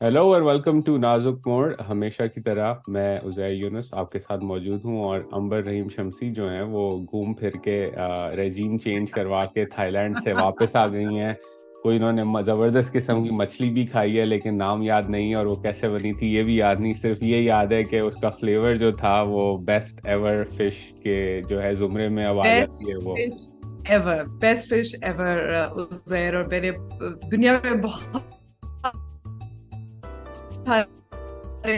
Hello और welcome to नाजुक मोड़। हमेशा की तरह मैं उजैर यूनुस आपके साथ मौजूद हूँ और अंबर रहीम शमसी जो हैं वो घूम फिर के रेजीम चेंज करवा के थाईलैंड से वापस आ गई हैं। कोई इन्होंने ज़बरदस्त किस्म की मछली भी खाई है, लेकिन नाम याद नहीं है और वो कैसे बनी थी ये भी याद नहीं। सिर्फ ये याद है कि उसका फ्लेवर जो था वो बेस्ट एवर फिश के जो है जुमरे में अब आ बेस्ट जाती है वो। Fish ever, best fish ever Uzair. और मैंने दुनिया में बहुत सारे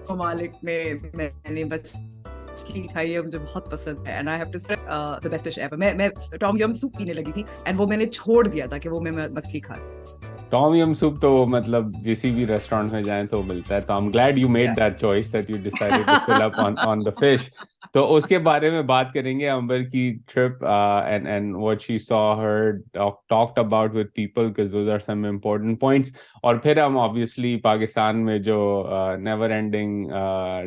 ममालिक में मैंने मछली खाई है, मुझे बहुत पसंद है। एंड आई हैव टू से द बेस्ट फिश एवर। मैं टॉम यम सूप पीने लगी थी एंड वो मैंने छोड़ दिया था कि वो मैं मछली खा। टॉम यम सूप तो मतलब किसी भी रेस्टोरेंट में जाएं तो मिलता है, तो I am glad you made that choice that you decided to fill up on the fish. तो उसके बारे में बात करेंगे, अंबर की trip and what she saw her talked about with people because those are some important points. और फिर हम ऑब्वियसली पाकिस्तान में जो नेवर एंडिंग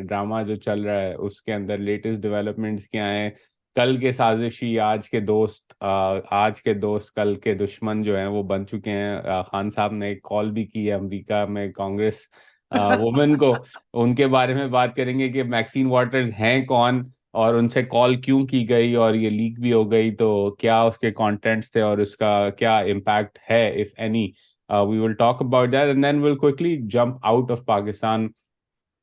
ड्रामा जो चल रहा है उसके अंदर लेटेस्ट डेवलपमेंट्स क्या हैं। कल के साजिशी आज के दोस्त, आज के दोस्त कल के दुश्मन जो हैं वो बन चुके हैं। खान साहब ने एक कॉल भी की है अमेरिका में कांग्रेस वुमेन को। उनके बारे में बात करेंगे कि मैक्सिन वाटर्स हैं कौन और उनसे कॉल क्यों की गई और ये लीक भी हो गई, तो क्या उसके कंटेंट्स थे और उसका क्या इम्पैक्ट है if any. We will talk about that and then will quickly jump out of Pakistan,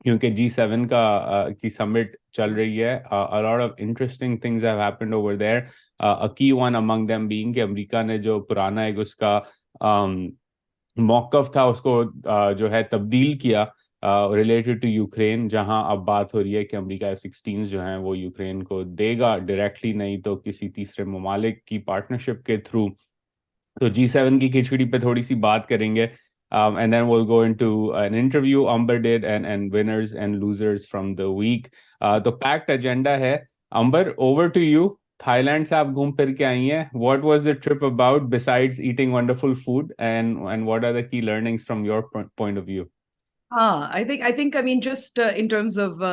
क्योंकि G7 का की समिट चल रही है। a lot of interesting things have happened over there. A key one among them being कि America ने जो पुराना एक उसका मौकफ था उसको जो है तब्दील किया रिलेटेड टू यूक्रेन, जहां अब बात हो रही है कि अमेरिका F-16 जो हैं वो यूक्रेन को देगा डायरेक्टली, नहीं तो किसी तीसरे ममालिक की पार्टनरशिप के थ्रू। तो G7 की खिचड़ी पे थोड़ी सी बात करेंगे and then we'll go into an interview Amber did and winners and losers from the week. तो पैक्ड एजेंडा है। Amber, over to you. Thailand से आप घूम फिर के आई हैं, what was the trip about besides eating wonderful food and what are the key learnings from your point of view? I think I mean just in terms of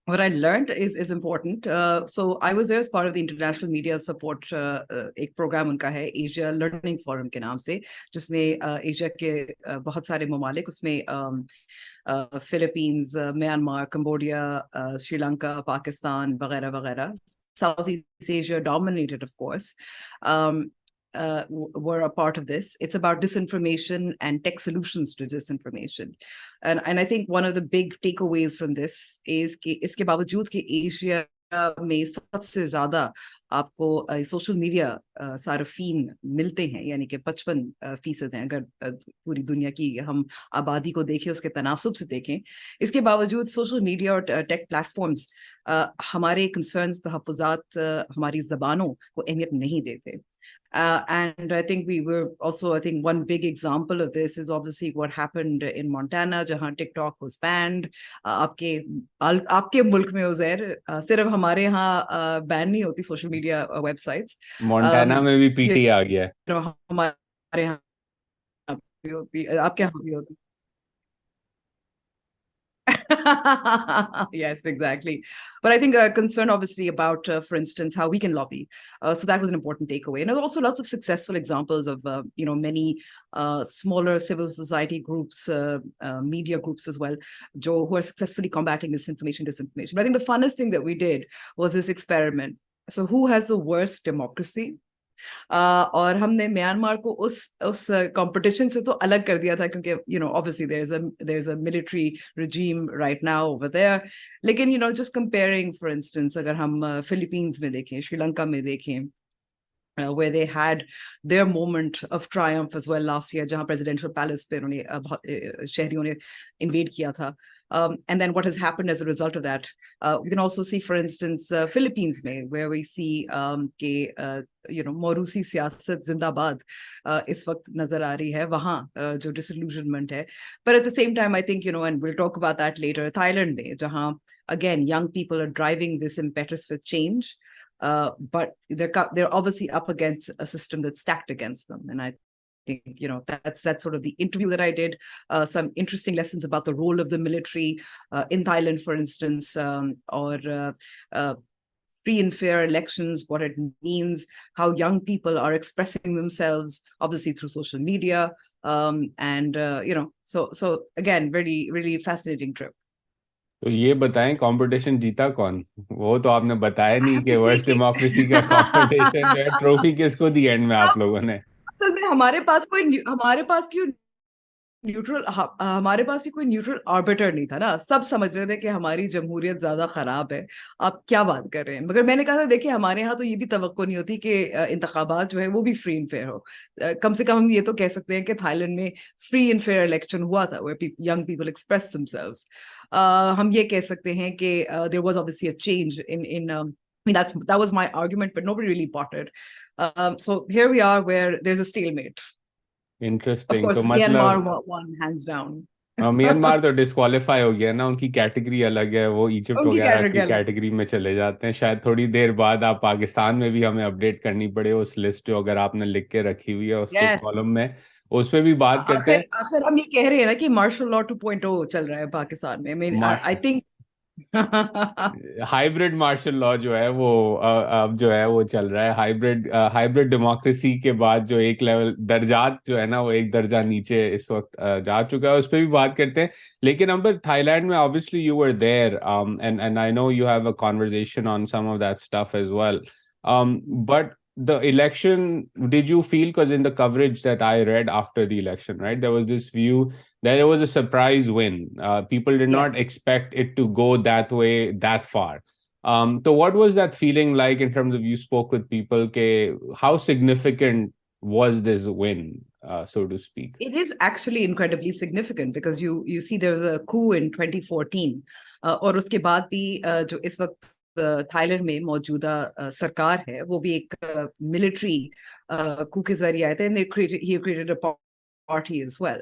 what I learned is important. So I was there as part of the international media support एक programme उनका है Asia learning forum के नाम से, जिसमें Asia के बहुत सारे ममालिक उसमें Philippines, Myanmar, Cambodia, Sri Lanka, Pakistan वगैरह वगैरह, Southeast Asia dominated, of course, were a part of this. It's about disinformation and tech solutions to disinformation. And I think one of the big takeaways from this is कि इसके बावजूद कि Asia में सबसे ज्यादा आपको सोशल मीडिया सार्फिन मिलते हैं, यानी कि 55% हैं अगर पूरी दुनिया की हम आबादी को देखें, उसके तनासुब से देखें, इसके बावजूद सोशल मीडिया और टेक प्लेटफॉर्म्स हमारे कंसर्न्स, तहफ़्फ़ुज़ात, हमारी ज़बानों को अहमियत नहीं देते. And I think I think one big example of this is obviously what happened in Montana, जहाँ TikTok was banned. आपके मुल्क में उज़ैर सिर्फ हमारे यहाँ बैन नहीं होती सोशल मीडिया वेबसाइट्स, मोन्टाना में भी यू पीटी आ गया है। नो हमारे यहाँ भी होती, आपके यहाँ भी होती. Yes, exactly. But I think a concern, obviously, about, for instance, how we can lobby. So that was an important takeaway. And there are also lots of successful examples of, many smaller civil society groups, media groups as well, who are successfully combating misinformation, disinformation. But I think the funnest thing that we did was this experiment. So who has the worst democracy? और हमने Myanmar को उस competition से तो अलग कर दिया था, क्योंकि obviously there is a military regime right now over there. लेकिन just comparing, for instance, अगर हम फिलीपींस में देखें, श्रीलंका में देखें, where they had their moment of triumph as well last year, जहाँ presidential palace पे उन्होंने शहरियों ने invade किया था. And then what has happened as a result of that, you can also see, for instance, Philippines में, where we see मौरूसी सियासत जिंदाबाद इस वक्त नजर आ रही है वहाँ, जो disillusionment है. But at the same time, I think, and we'll talk about that later, Thailand में, जहाँ again young people are driving this impetus for change, but they're obviously up against a system that's stacked against them. And I think that's sort of the interview that I did. Some interesting lessons about the role of the military in Thailand, for instance, or free and fair elections, what it means, how young people are expressing themselves, obviously through social media. So again, really, really fascinating trip. तो ये बताएं competition जीता कौन? वो तो आपने बताया I नहीं have कि to say वर्स्ट कि डेमोक्रेसी का कंपटीशन जो है, ट्रॉफी किसको दी एंड में आप लोगों ने? असल में हमारे पास क्यों न्यूट्रल हमारे पास भी कोई न्यूट्रल आर्बिटर नहीं था ना। सब समझ रहे थे कि हमारी जमहूरियत ज्यादा खराब है, आप क्या बात कर रहे हैं। मगर मैंने कहा था देखिए हमारे यहाँ तो ये भी तवक्को नहीं होती कि इंतखाबात जो है वो भी फ्री एंड फेयर हो। कम से कम हम ये तो कह सकते हैं कि थाईलैंड में फ्री एंड फेयर इलेक्शन हुआ था where young people express themselves. हम ये कह सकते हैं कि there was obviously a change in I mean, that was my argument, but nobody really bought it. So here we are, where there's a stalemate. Of interesting. तो course, मतलब Myanmar won hands down. Myanmar तो disqualify हो गया ना, उनकी category अलग है, वो इजिप्ट उनकी वगैरह की कैटेगरी कैटेगरी में चले जाते हैं। शायद थोड़ी देर बाद आप पाकिस्तान में भी हमें अपडेट करनी पड़े उस लिस्ट जो अगर आपने लिख के रखी हुई है उसको यस। कॉलम में, उस पे भी बात करते आखिर हैं। आखिर हम ये कह रहे हैं ना कि मार्शल लॉ 2.0 चल रहा है पाकिस्तान में। I think hybrid martial law जो है वो अब जो है वो चल रहा है। हाइब्रिड डेमोक्रेसी के बाद जो एक लेवल दर्जात जो है ना, वो एक दर्जा नीचे इस वक्त जा चुका है, उस पर भी बात करते हैं। लेकिन अंबर, थाईलैंड में obviously you were there and I know you have a conversation on some of that stuff as well, but the election, did you feel, because in the coverage that I read after the election, right, there was this view that it was a surprise win. People did not yes, expect it to go that way that far. So what was that feeling like in terms of, you spoke with people, how significant was this win, so to speak? it is actually incredibly significant because you see there was a coup in 2014, और उसके बाद भी जो इस वक्त Thailand में मौजूदा सरकार है वो भी एक मिलिट्री coup के जरिए आए थे। And he created a party as well,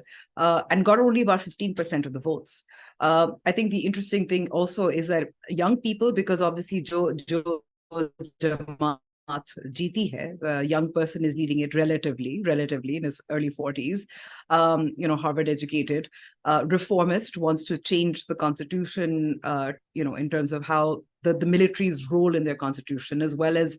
and got only about 15% of the votes. I think the interesting thing also is that young people, because obviously jo Jamaat जीती है, young person is leading it relatively in his early 40s, Harvard educated, reformist, wants to change the constitution, in terms of how the military's role in their constitution, as well as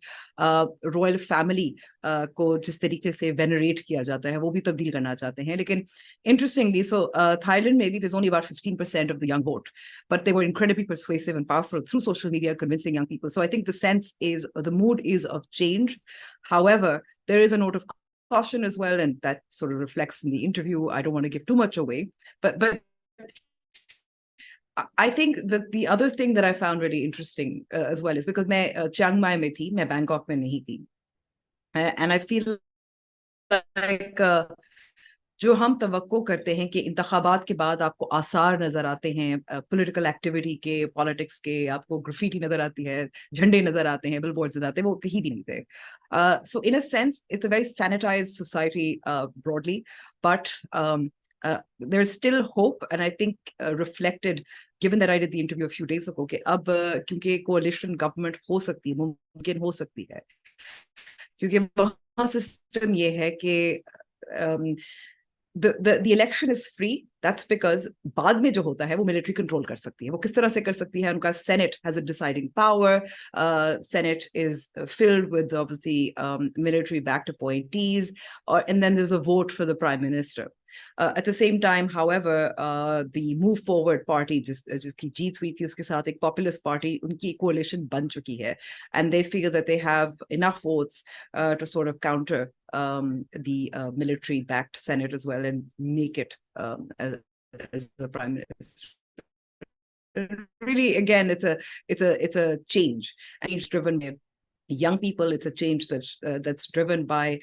royal family को जिस तरीके से venerate किया जाता है वो भी तब्दील करना चाहते हैं। लेकिन interestingly, so Thailand, maybe there's only about 15% of the young vote, but they were incredibly persuasive and powerful through social media, convincing young people. So I think the sense is, the mood is of change. However, there is a note of caution as well, and that sort of reflects in the interview. I don't want to give too much away, but I think that the other thing that I found really interesting as well is because मैं Chiang Mai में थी, मैं Bangkok में नहीं थी, and I feel like जो हम तवक्को करते हैं कि इंतखाबात के बाद आपको आसार नजर आते हैं पॉलिटिकल एक्टिविटी के, पॉलिटिक्स के, आपको ग्राफिटी नजर आती है, झंडे नजर आते हैं, बिलबोर्ड्स नजर आते हैं, वो कहीं भी नहीं थे। So in a sense it's a very sanitized society broadly, but there's still hope, and I think reflected, given that I did the interview a few days ago, कि अब क्योंकि कोalition गवर्नमेंट हो सकती है, मुमकिन हो सकती है, क्योंकि वहाँ सिस्टम ये है कि the election is free. That's because बाद में जो होता है वो military control कर सकती है। वो किस तरह से कर सकती है? उनका Senate has a deciding power. Senate is filled with obviously military backed appointees, and then there's a vote for the prime minister. At the same time, however, the Move Forward party, जिसकी जीत हुई थी, उसके साथ एक populist party, उनकी coalition बन चुकी है, and they feel that they have enough votes to sort of counter the military-backed Senate as well, and make it as the prime minister. Really, again, it's a change driven by young people. It's a change that's driven by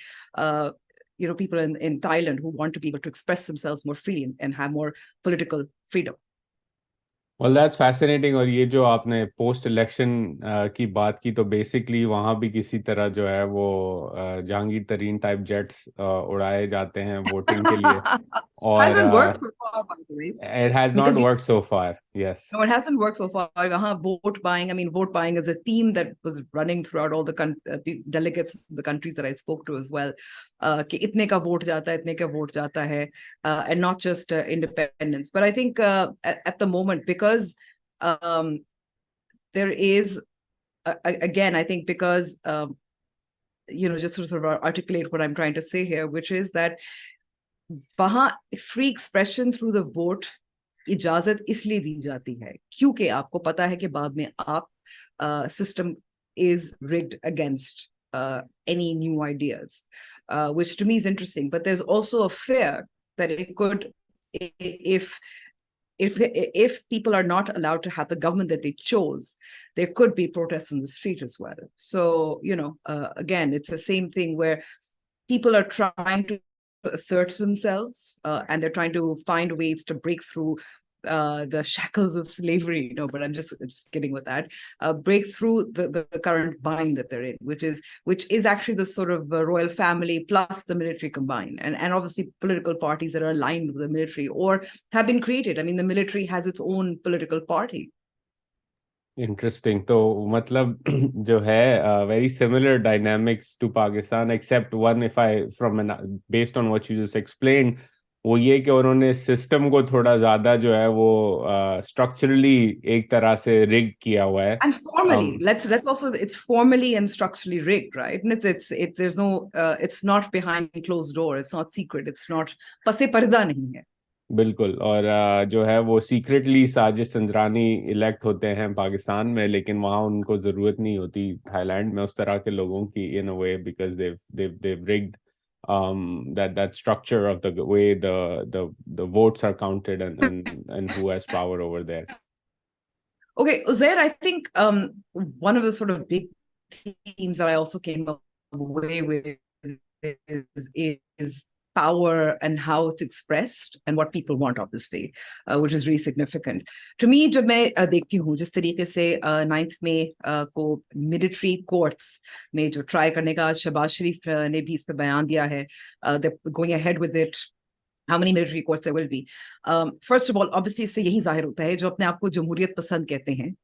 people in Thailand who want to be able to express themselves more freely and have more political freedom. Well, that's fascinating. और ये जो आपने post election की बात की, तो basically वहाँ भी किसी तरह जो है वो जहांगीर तरीन टाइप जेट्स उड़ाए जाते हैं वोटिंग के लिए, और Hasn't worked so far, by the way, it has not because worked so far. Yes. no, it hasn't worked so far. Vote buying. I mean, vote buying is a theme that was running throughout all the delegates of the countries that I spoke to as well. कि इतने का vote जाता है, इतने का vote जाता है, and not just independents. But I think at the moment, because there is again, I think because just to sort of articulate what I'm trying to say here, which is that वहां free expression through the vote इजाजत इसलिए दी जाती है क्योंकि आपको पता है कि बाद में आप system is rigged against any new ideas, which to me is interesting. But there's also a fear that it could, if people are not allowed to have the government that they chose, there could be protests on the street as well. So, again, it's the same thing where people are trying to assert themselves and they're trying to find ways to break through the shackles of slavery, but I'm just kidding with that. Break through the current bind that they're in, which is actually the sort of royal family plus the military combined, and obviously political parties that are aligned with the military or have been created. I mean, the military has its own political party. Interesting. तो मतलब जो है very similar dynamics to Pakistan except one, if I from based on what you just explained, वो ये कि उन्होंने system को थोड़ा ज्यादा जो है वो स्ट्रक्चरली एक तरह से रिग किया हुआ है. And formally, let's also, it's formally and structurally rigged, right? And there's no it's not behind closed door, it's not secret, it's not पसे पर्दा नहीं है. बिल्कुल. और जो है वो सीक्रेटली साजिश संजरानी इलेक्ट होते हैं पाकिस्तान में, लेकिन वहाँ उनको जरूरत नहीं होती थाईलैंड में उस तरह के लोगों की, इन अ वे, because they've rigged that structure of the way the votes are counted and who has power over there. Okay, Uzair, I think one of the sort of big themes that I also came away with is power and how it's expressed and what people want, obviously, which is really significant. To me, जब मैं देखती हूँ जिस तरीके से 9th May को military courts में जो try करने का शहबाज शरीफ ने भी इस पे बयान दिया है, they're going ahead with it. How many military courts there will be? First of all, obviously, इससे यही जाहिर होता है जो अपने आप को जमहूरियत पसंद कहते हैं,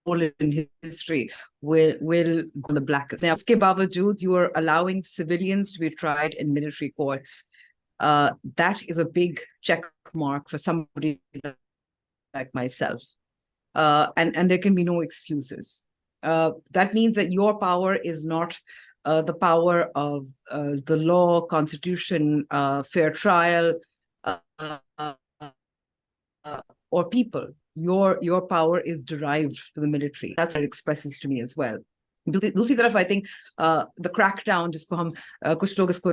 role in history will go the blackest. Now, uske bawajood, you are allowing civilians to be tried in military courts. That is a big check mark for somebody like myself. And there can be no excuses. That means that your power is not the power of the law, constitution, fair trial, or people. Your power is derived from the military. That's what it expresses to me as well. दूसरी तरफ, I think the crackdown, जिसको हम कुछ लोग इसको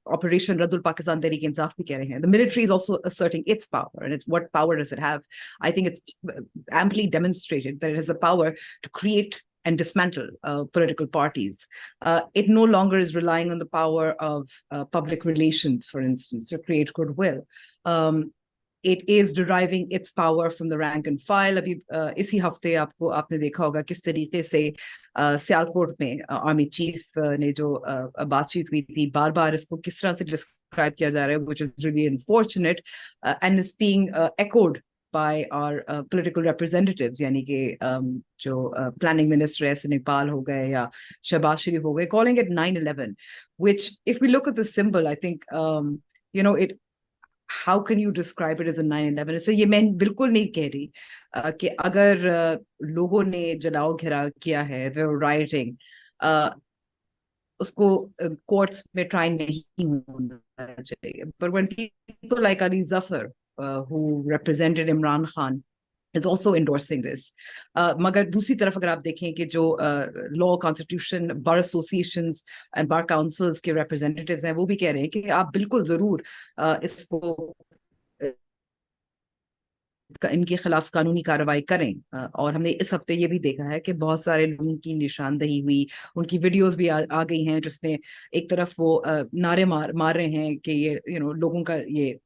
Operation Raddul Pakistan Tehreek Insaf भी कह रहे हैं, the military is also asserting its power. And what power does it have? I think it's amply demonstrated that it has the power to create and dismantle political parties. It no longer is relying on the power of public relations, for instance, to create goodwill. It is deriving its power from the rank and file. अभी इसी हफ्ते आपने देखा होगा किस तरीके से सियालकोट में आर्मी चीफ ने जो बातचीत हुई थी, बार बार इसको किस तरह से डिस्क्राइब किया जा रहा है, which is really unfortunate, and is being echoed by our political representatives, यानी कि जो planning minister ऐसे नेपाल हो गए या शहबाज शरीफ हो गए, calling it 9/11, which, if we look at the symbol, I think it, how can you describe it as a 9/11? So ये मैं बिल्कुल नहीं कह रही कि अगर लोगों ने जलाओ घेराव किया है, they were rioting, उसको courts में try नहीं होना चाहिए. But when people like Ali Zafar, who represented Imran Khan, is also endorsing this. मगर दूसरी तरफ अगर आप देखें कि जो law, constitution, bar associations and bar councils के representatives हैं, वो भी कह रहे हैं कि आप बिल्कुल जरूर इसको इनके खिलाफ कानूनी कार्रवाई करें. और हमने इस हफ्ते ये भी देखा है कि बहुत सारे लोगों की निशानदही हुई, उनकी वीडियोस भी आ गई हैं जिसमें एक तरफ वो नारे मार रहे हैं कि ये लोगों का ये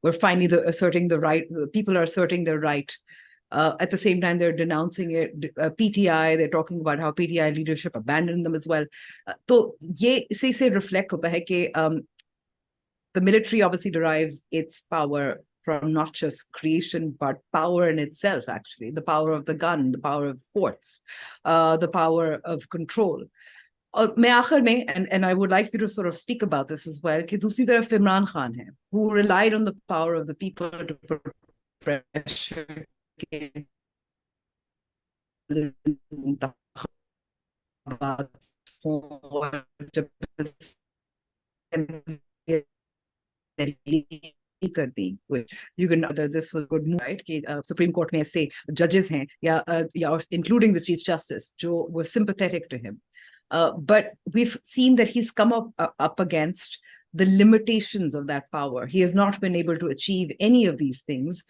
we're finally asserting the right, people are asserting their right. At the same time, they're denouncing it. PTI, they're talking about how PTI leadership abandoned them as well. तो ये इसे reflect होता है कि the military obviously derives its power from not just creation, but power in itself, actually. The power of the gun, the power of force, the power of control. और मैं आखिर में and I would like you to sort of speak about this as well कि दूसरी तरफ इमरान खान है who relied on the power of the people to put pressure के इंतखाबात हों, और जब कर दी you can this was good move right कि सुप्रीम कोर्ट में ऐसे जजेस हैं या इंक्लूडिंग द चीफ जस्टिस जो were sympathetic to him but we've seen that he's come up against the limitations of that power. He has not been able to achieve any of these things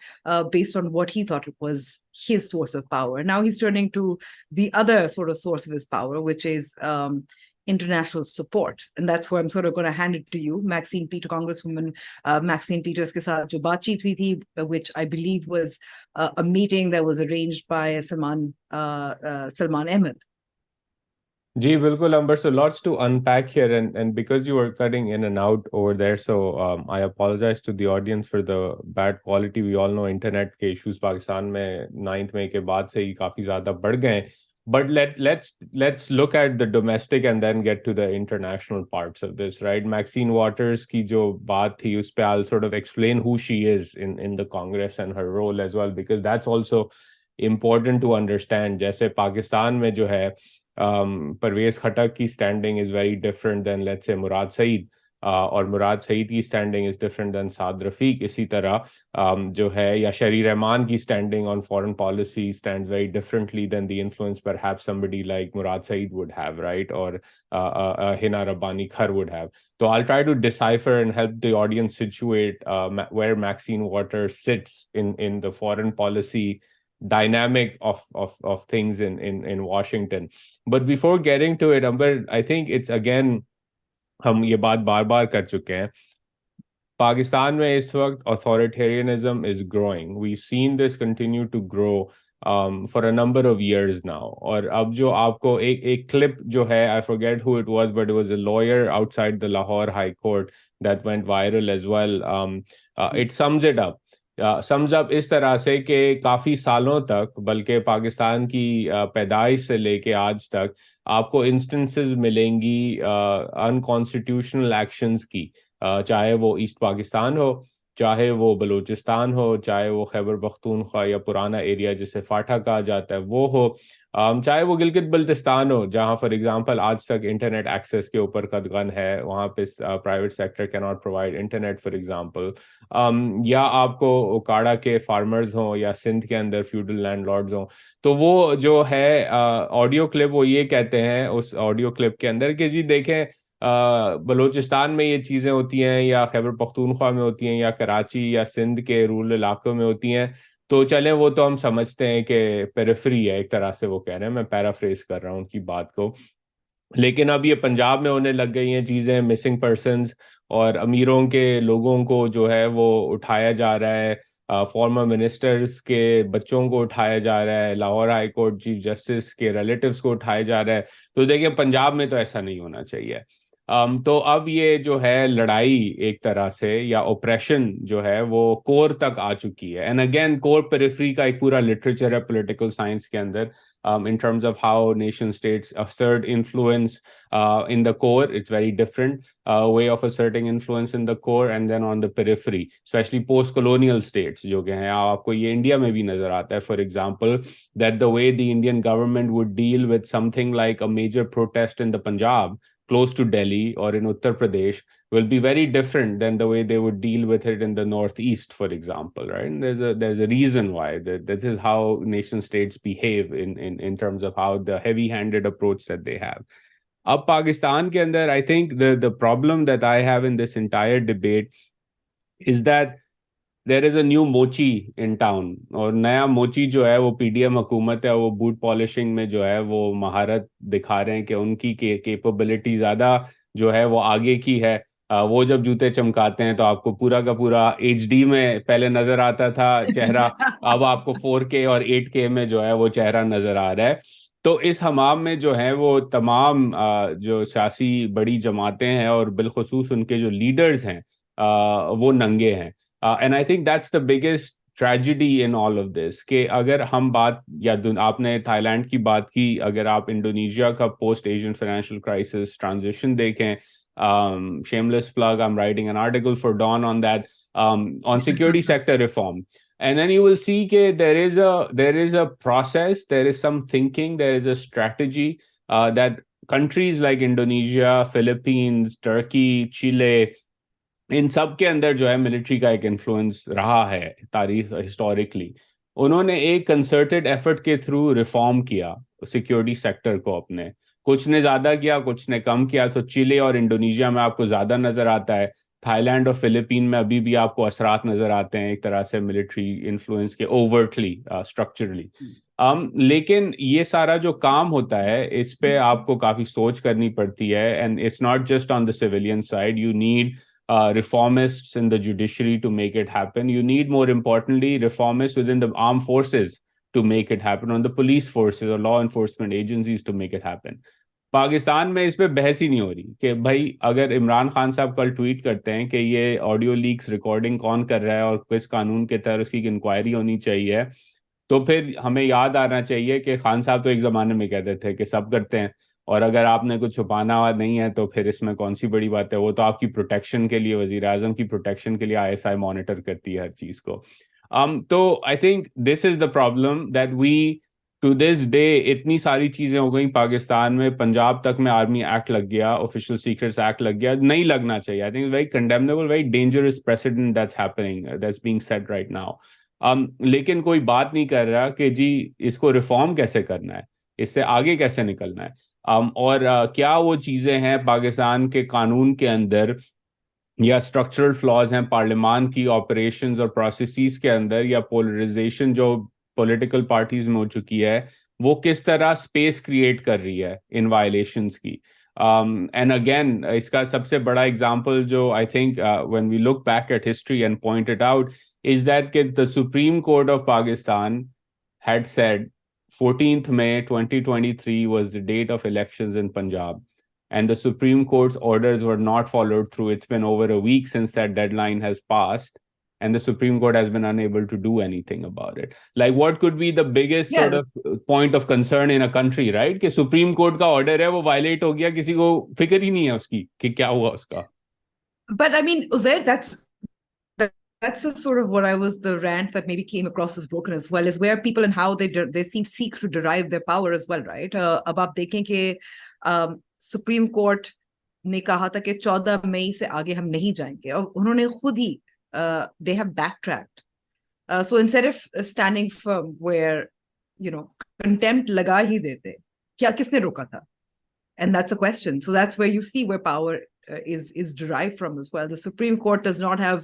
based on what he thought was his source of power. Now he's turning to the other sort of source of his power, which is international support. And that's where I'm sort of going to hand it to you. Maxine Peter, Congresswoman Maxine Peters ke saath jo baatcheet hui thi, which I believe was a meeting that was arranged by Salman Ahmed. जी बिल्कुल अंबर so lots to unpack here and because you were cutting in and out over there so I apologize to the audience for the bad quality. We all know internet के issues Pakistan में 9th मई के बाद से ही काफी ज्यादा बढ़ गए but let's look at the domestic and then get to the international parts of this, right? Maxine Waters की जो बात थी उस पे I'll sort of explain who she is in the Congress and her role as well because that's also important to understand. जैसे पाकिस्तान में जो है परवेज खटक की standing is very different than let's say Murad Saeed और मुराद सईद की standing is different than Saad Rafique. इसी तरह जो है या शरी रहमान की standing on foreign policy stands very differently than the influence perhaps somebody like Murad Saeed would have, right, और हिना रब्बानी खर would have. So I'll try to decipher and help the audience situate where Maxine Waters sits in the foreign policy dynamic of things in Washington. But before getting to it, Amber, I think it's again हम ये बात बार बार कर चुके हैं. पाकिस्तान में इस वक्त authoritarianism is growing. We've seen this continue to grow for a number of years now. और अब जो आपको एक clip जो है, I forget who it was, but it was a lawyer outside the Lahore High Court that went viral as well. It sums it up. Sums up इस तरह से कि काफ़ी सालों तक, बल्कि पाकिस्तान की पैदाइश से लेके आज तक आपको इंस्टेंसेस मिलेंगी अनकॉन्स्टिट्यूशनल एक्शंस की, चाहे वो ईस्ट पाकिस्तान हो, चाहे वो बलूचिस्तान हो, चाहे वो खैबर पख्तूनख्वा या पुराना एरिया जिसे फाटा कहा जाता है वो हो, चाहे वो गिलगित बल्तिस्तान हो जहां फॉर एग्जांपल आज तक इंटरनेट एक्सेस के ऊपर कदगन है, वहां पे private sector can not provide internet for example, या आपको उकाड़ा के फार्मर्स हों या सिंध के अंदर फ्यूडल लैंडलॉर्ड्स हों. तो वो जो है ऑडियो क्लिप वो ये कहते हैं उस ऑडियो क्लिप के अंदर कि जी देखें बलूचिस्तान में ये चीज़ें होती हैं या खैबर पख्तूनख्वा में होती हैं या कराची या सिंध के रूरल इलाकों में होती हैं, तो चलें वो तो हम समझते हैं कि पेरिफेरी है, एक तरह से वो कह रहे हैं, मैं पैराफ्रेज कर रहा हूँ उनकी बात को. लेकिन अब ये पंजाब में होने लग गई हैं चीज़ें, मिसिंग पर्सनस और अमीरों के लोगों को जो है वो उठाया जा रहा है, फॉर्मर मिनिस्टर्स के बच्चों को उठाया जा रहा है, Lahore high court chief justice के रिलेटिव्स को उठाया जा रहा है. तो देखिए पंजाब में तो ऐसा नहीं होना चाहिए. तो अब ये जो है लड़ाई एक तरह से या ओप्रेशन जो है वो कोर तक आ चुकी है. एंड अगेन कोर पेरिफेरी का एक पूरा लिटरेचर है पॉलिटिकल साइंस के अंदर in terms of how nation states assert influence in the core. It's very different way of asserting influence in the core and then on the periphery, especially post-colonial states जो कि हैं, आपको ये India में भी नजर आता है. For example, that the way the Indian government would deal with something like a major protest in the Punjab close to Delhi or in Uttar Pradesh will be very different than the way they would deal with it in the Northeast, for example, right? And there's a reason why this is how nation states behave in terms of how the heavy-handed approach that they have. Ab Pakistan ke andar, I think the problem that I have in this entire debate is that there is a new मोची in town, और नया मोची जो है वो PDM हुकूमत है, वो बूट पॉलिशिंग में जो है वो महारत दिखा रहे हैं कि उनकी कैपेबिलिटी ज़्यादा जो है वो आगे की है. वो जब जूते चमकाते हैं तो आपको पूरा का पूरा एचडी में पहले नजर आता था चेहरा, अब आपको 4K और 8K में जो है वो चेहरा नजर आ रहा है. तो इस हमाम में जो है वो तमाम जो सियासी बड़ी जमातें हैं और बिलखुसूस उनके जो लीडर्स हैं वो नंगे हैं. And I think that's the biggest tragedy in all of this कि अगर हम बात या आपने थाईलैंड की बात की, अगर आप इंडोनेशिया का post Asian financial crisis transition देखें, shameless plug, I'm writing an article for Dawn on that, on security sector reform. And then you will see that there is a process, there is some thinking, there is a strategy that countries like Indonesia, Philippines, Turkey, Chile, इन सब के अंदर जो है military का एक influence रहा है तारीख हिस्टोरिकली। उन्होंने एक कंसर्टेड एफर्ट के थ्रू रिफॉर्म किया सिक्योरिटी सेक्टर को अपने, कुछ ने ज्यादा किया, कुछ ने कम किया। तो चिले और इंडोनेशिया में आपको ज्यादा नजर आता है, थाईलैंड और फिलीपीन में अभी भी आपको असरात नजर आते हैं एक तरह से मिलिट्री इन्फ्लुएंस के, ओवर्टली स्ट्रक्चरली। लेकिन ये सारा जो काम होता है इस पे आपको काफी सोच करनी पड़ती है, and it's not just on the civilian side, you need reformists in the judiciary to make it happen. You need, more importantly, reformists within the armed forces to make it happen, on the police forces or law enforcement agencies to make it happen. Pakistan में इस पे बहस ही नहीं हो रही कि भाई अगर इमरान खान साहब कल ट्वीट करते हैं कि ये ऑडियो लीक्स रिकॉर्डिंग कौन कर रहा है और किस कानून के तहत उसकी इंक्वायरी होनी चाहिए, तो फिर हमें याद आना चाहिए कि खान साहब तो एक जमाने में कहते थे कि सब करते हैं, और अगर आपने कुछ छुपाना नहीं है तो फिर इसमें कौन सी बड़ी बात है। वो तो आपकी प्रोटेक्शन के लिए, वजीर आजम की प्रोटेक्शन के लिए आईएसआई मॉनिटर करती है हर चीज को। तो I think this is the problem that we to this day, इतनी सारी चीजें हो गई पाकिस्तान में, पंजाब तक में आर्मी एक्ट लग गया, ऑफिशियल सीक्रेट्स एक्ट लग गया, नहीं लगना चाहिए। I think very condemnable, very dangerous president that's happening, that's being said right now. लेकिन कोई बात नहीं कर रहा कि जी इसको रिफॉर्म कैसे करना है, इससे आगे कैसे निकलना है। और क्या वो चीजें हैं पाकिस्तान के कानून के अंदर या स्ट्रक्चरल फ्लॉज हैं पार्लियामान की ऑपरेशंस और प्रोसेसेस के अंदर, या पोलराइजेशन जो पॉलिटिकल पार्टीज में हो चुकी है वो किस तरह स्पेस क्रिएट कर रही है इन वायलेशंस की। एंड अगेन इसका सबसे बड़ा एग्जांपल जो I think when we look back at history and point it out is that the supreme court of Pakistan had said 14th May 2023 was the date of elections in Punjab, and the Supreme Court's orders were not followed through. It's been over a week since that deadline has passed, and the Supreme Court has been unable to do anything about it. Like, what could be the biggest Yeah. sort of point of concern in a country, right? कि Supreme Court का order है वो violate हो गया, किसी को फिक्र ही नहीं है उसकी कि क्या हुआ उसका। But I mean, Uzair, that's a sort of what I was, the rant that maybe came across as broken as well, is where people and how they seek to derive their power as well, right? अब आप देखें कि supreme court ने कहा था कि 14 मई से आगे हम नहीं जाएंगे, और उन्होंने खुद ही they have backtracked. So instead of standing firm where, you know, contempt लगा ही देते, क्या किसने रोका था? And that's a question. So that's where you see where power is derived from as well. The Supreme Court does not have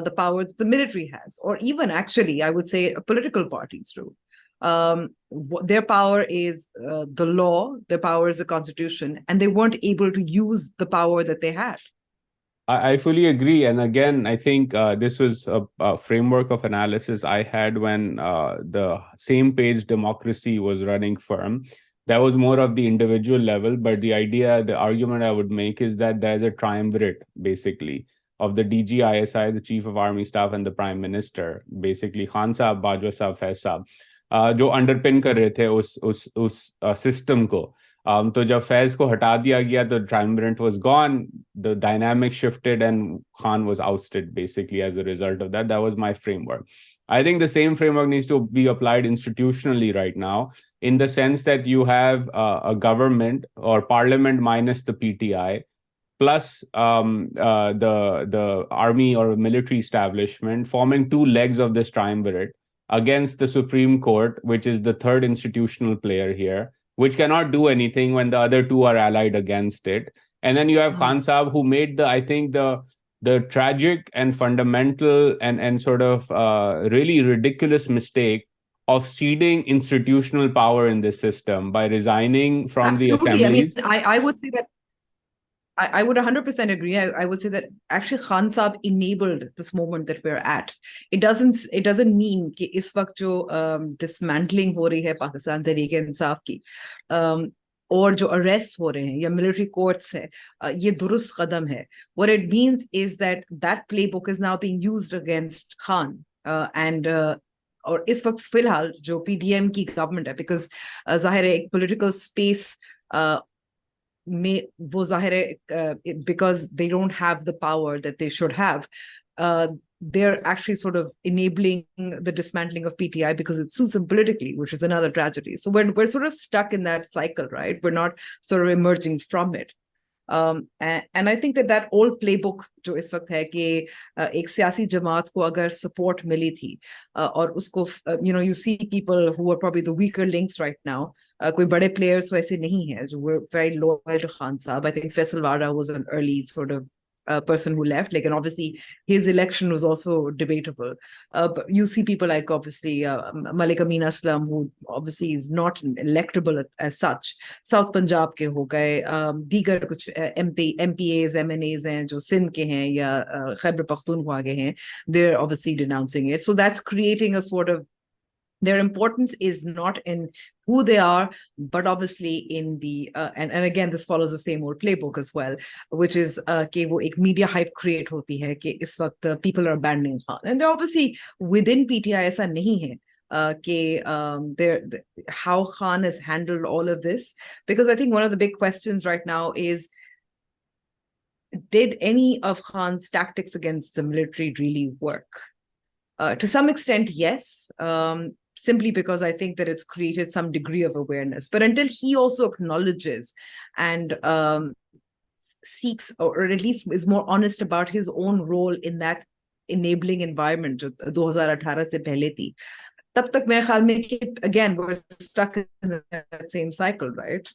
the power the military has, or even actually, I would say, political parties do. Their power is the law, their power is the constitution, and they weren't able to use the power that they had. I fully agree. And again, I think this was a framework of analysis I had when the same page democracy was running firm. That was more of the individual level, but the idea, the argument I would make is that there's a triumvirate, basically, of the DG ISI, the Chief of Army Staff, and the Prime Minister, basically Khan Saab, Bajwa Saab, Faiz Saab, जो अंडरपिन कर रहे थे उस system को। तो जब फैज को हटा दिया गया तो triumvirate was gone, the dynamic shifted, and Khan was ousted basically as a result of that. That was my framework. I think the same framework needs to be applied institutionally right now, in the sense that you have a government or parliament minus the PTI, plus the army or military establishment, forming two legs of this triumvirate against the Supreme Court, which is the third institutional player here, which cannot do anything when the other two are allied against it. And then you have Khan Saab, who made I think the tragic and fundamental and sort of really ridiculous mistake of ceding institutional power in this system by resigning from Absolutely. the assemblies. I mean, I would say that I would 100% agree. I would say that actually Khan Saab enabled this moment that we're at. It doesn't mean कि इस वक्त जो dismantling हो रही है पाकिस्तान तहरीक इंसाफ की, और जो arrests हो रहे हैं या military courts है, ये दुरुस्त कदम है. What it means is that playbook is now being used against Khan. And और इस वक्त फिलहाल जो पीडीएम की गवर्नमेंट है, बिकॉज जाहिर है एक पॉलिटिकल स्पेस में वो जाहिर है because they don't have the power that they should have, they're actually sort of enabling the dismantling of PTI because it suits them politically, which is another tragedy. So we're sort of stuck in that cycle, right? We're not sort of emerging from it. And I think that old playbook जो इस वक्त है कि एक सियासी जमात को अगर support मिली थी और उसको you see people who are probably the weaker links right now, कोई बड़े players तो ऐसे नहीं है जो were very loyal to Khan Saab. I think Faisal Wada was an early sort of person who left, like, and obviously his election was also debatable. But you see people like obviously Malik Amin Aslam, who obviously is not electable as such. South Punjab के हो गए, दीगर कुछ MPAs MNAs हैं जो सिंध के हैं या खैबर पख्तूनख्वा के हैं, they're obviously denouncing it. So that's creating a sort of, their importance is not in who they are, but obviously in the and again this follows the same old playbook as well, which is कि वो एक media hype create होती है कि इस वक्त people are abandoning Khan, and they're obviously within PTI ऐसा नहीं है कि how Khan has handled all of this, because I think one of the big questions right now is, did any of Khan's tactics against the military really work? To some extent, yes. Simply because I think that it's created some degree of awareness. But until he also acknowledges and seeks, or at least is more honest about his own role in that enabling environment जो 2018 से पहले थी, तब तक मेरे ख्याल में कि again we're stuck in that same cycle, right?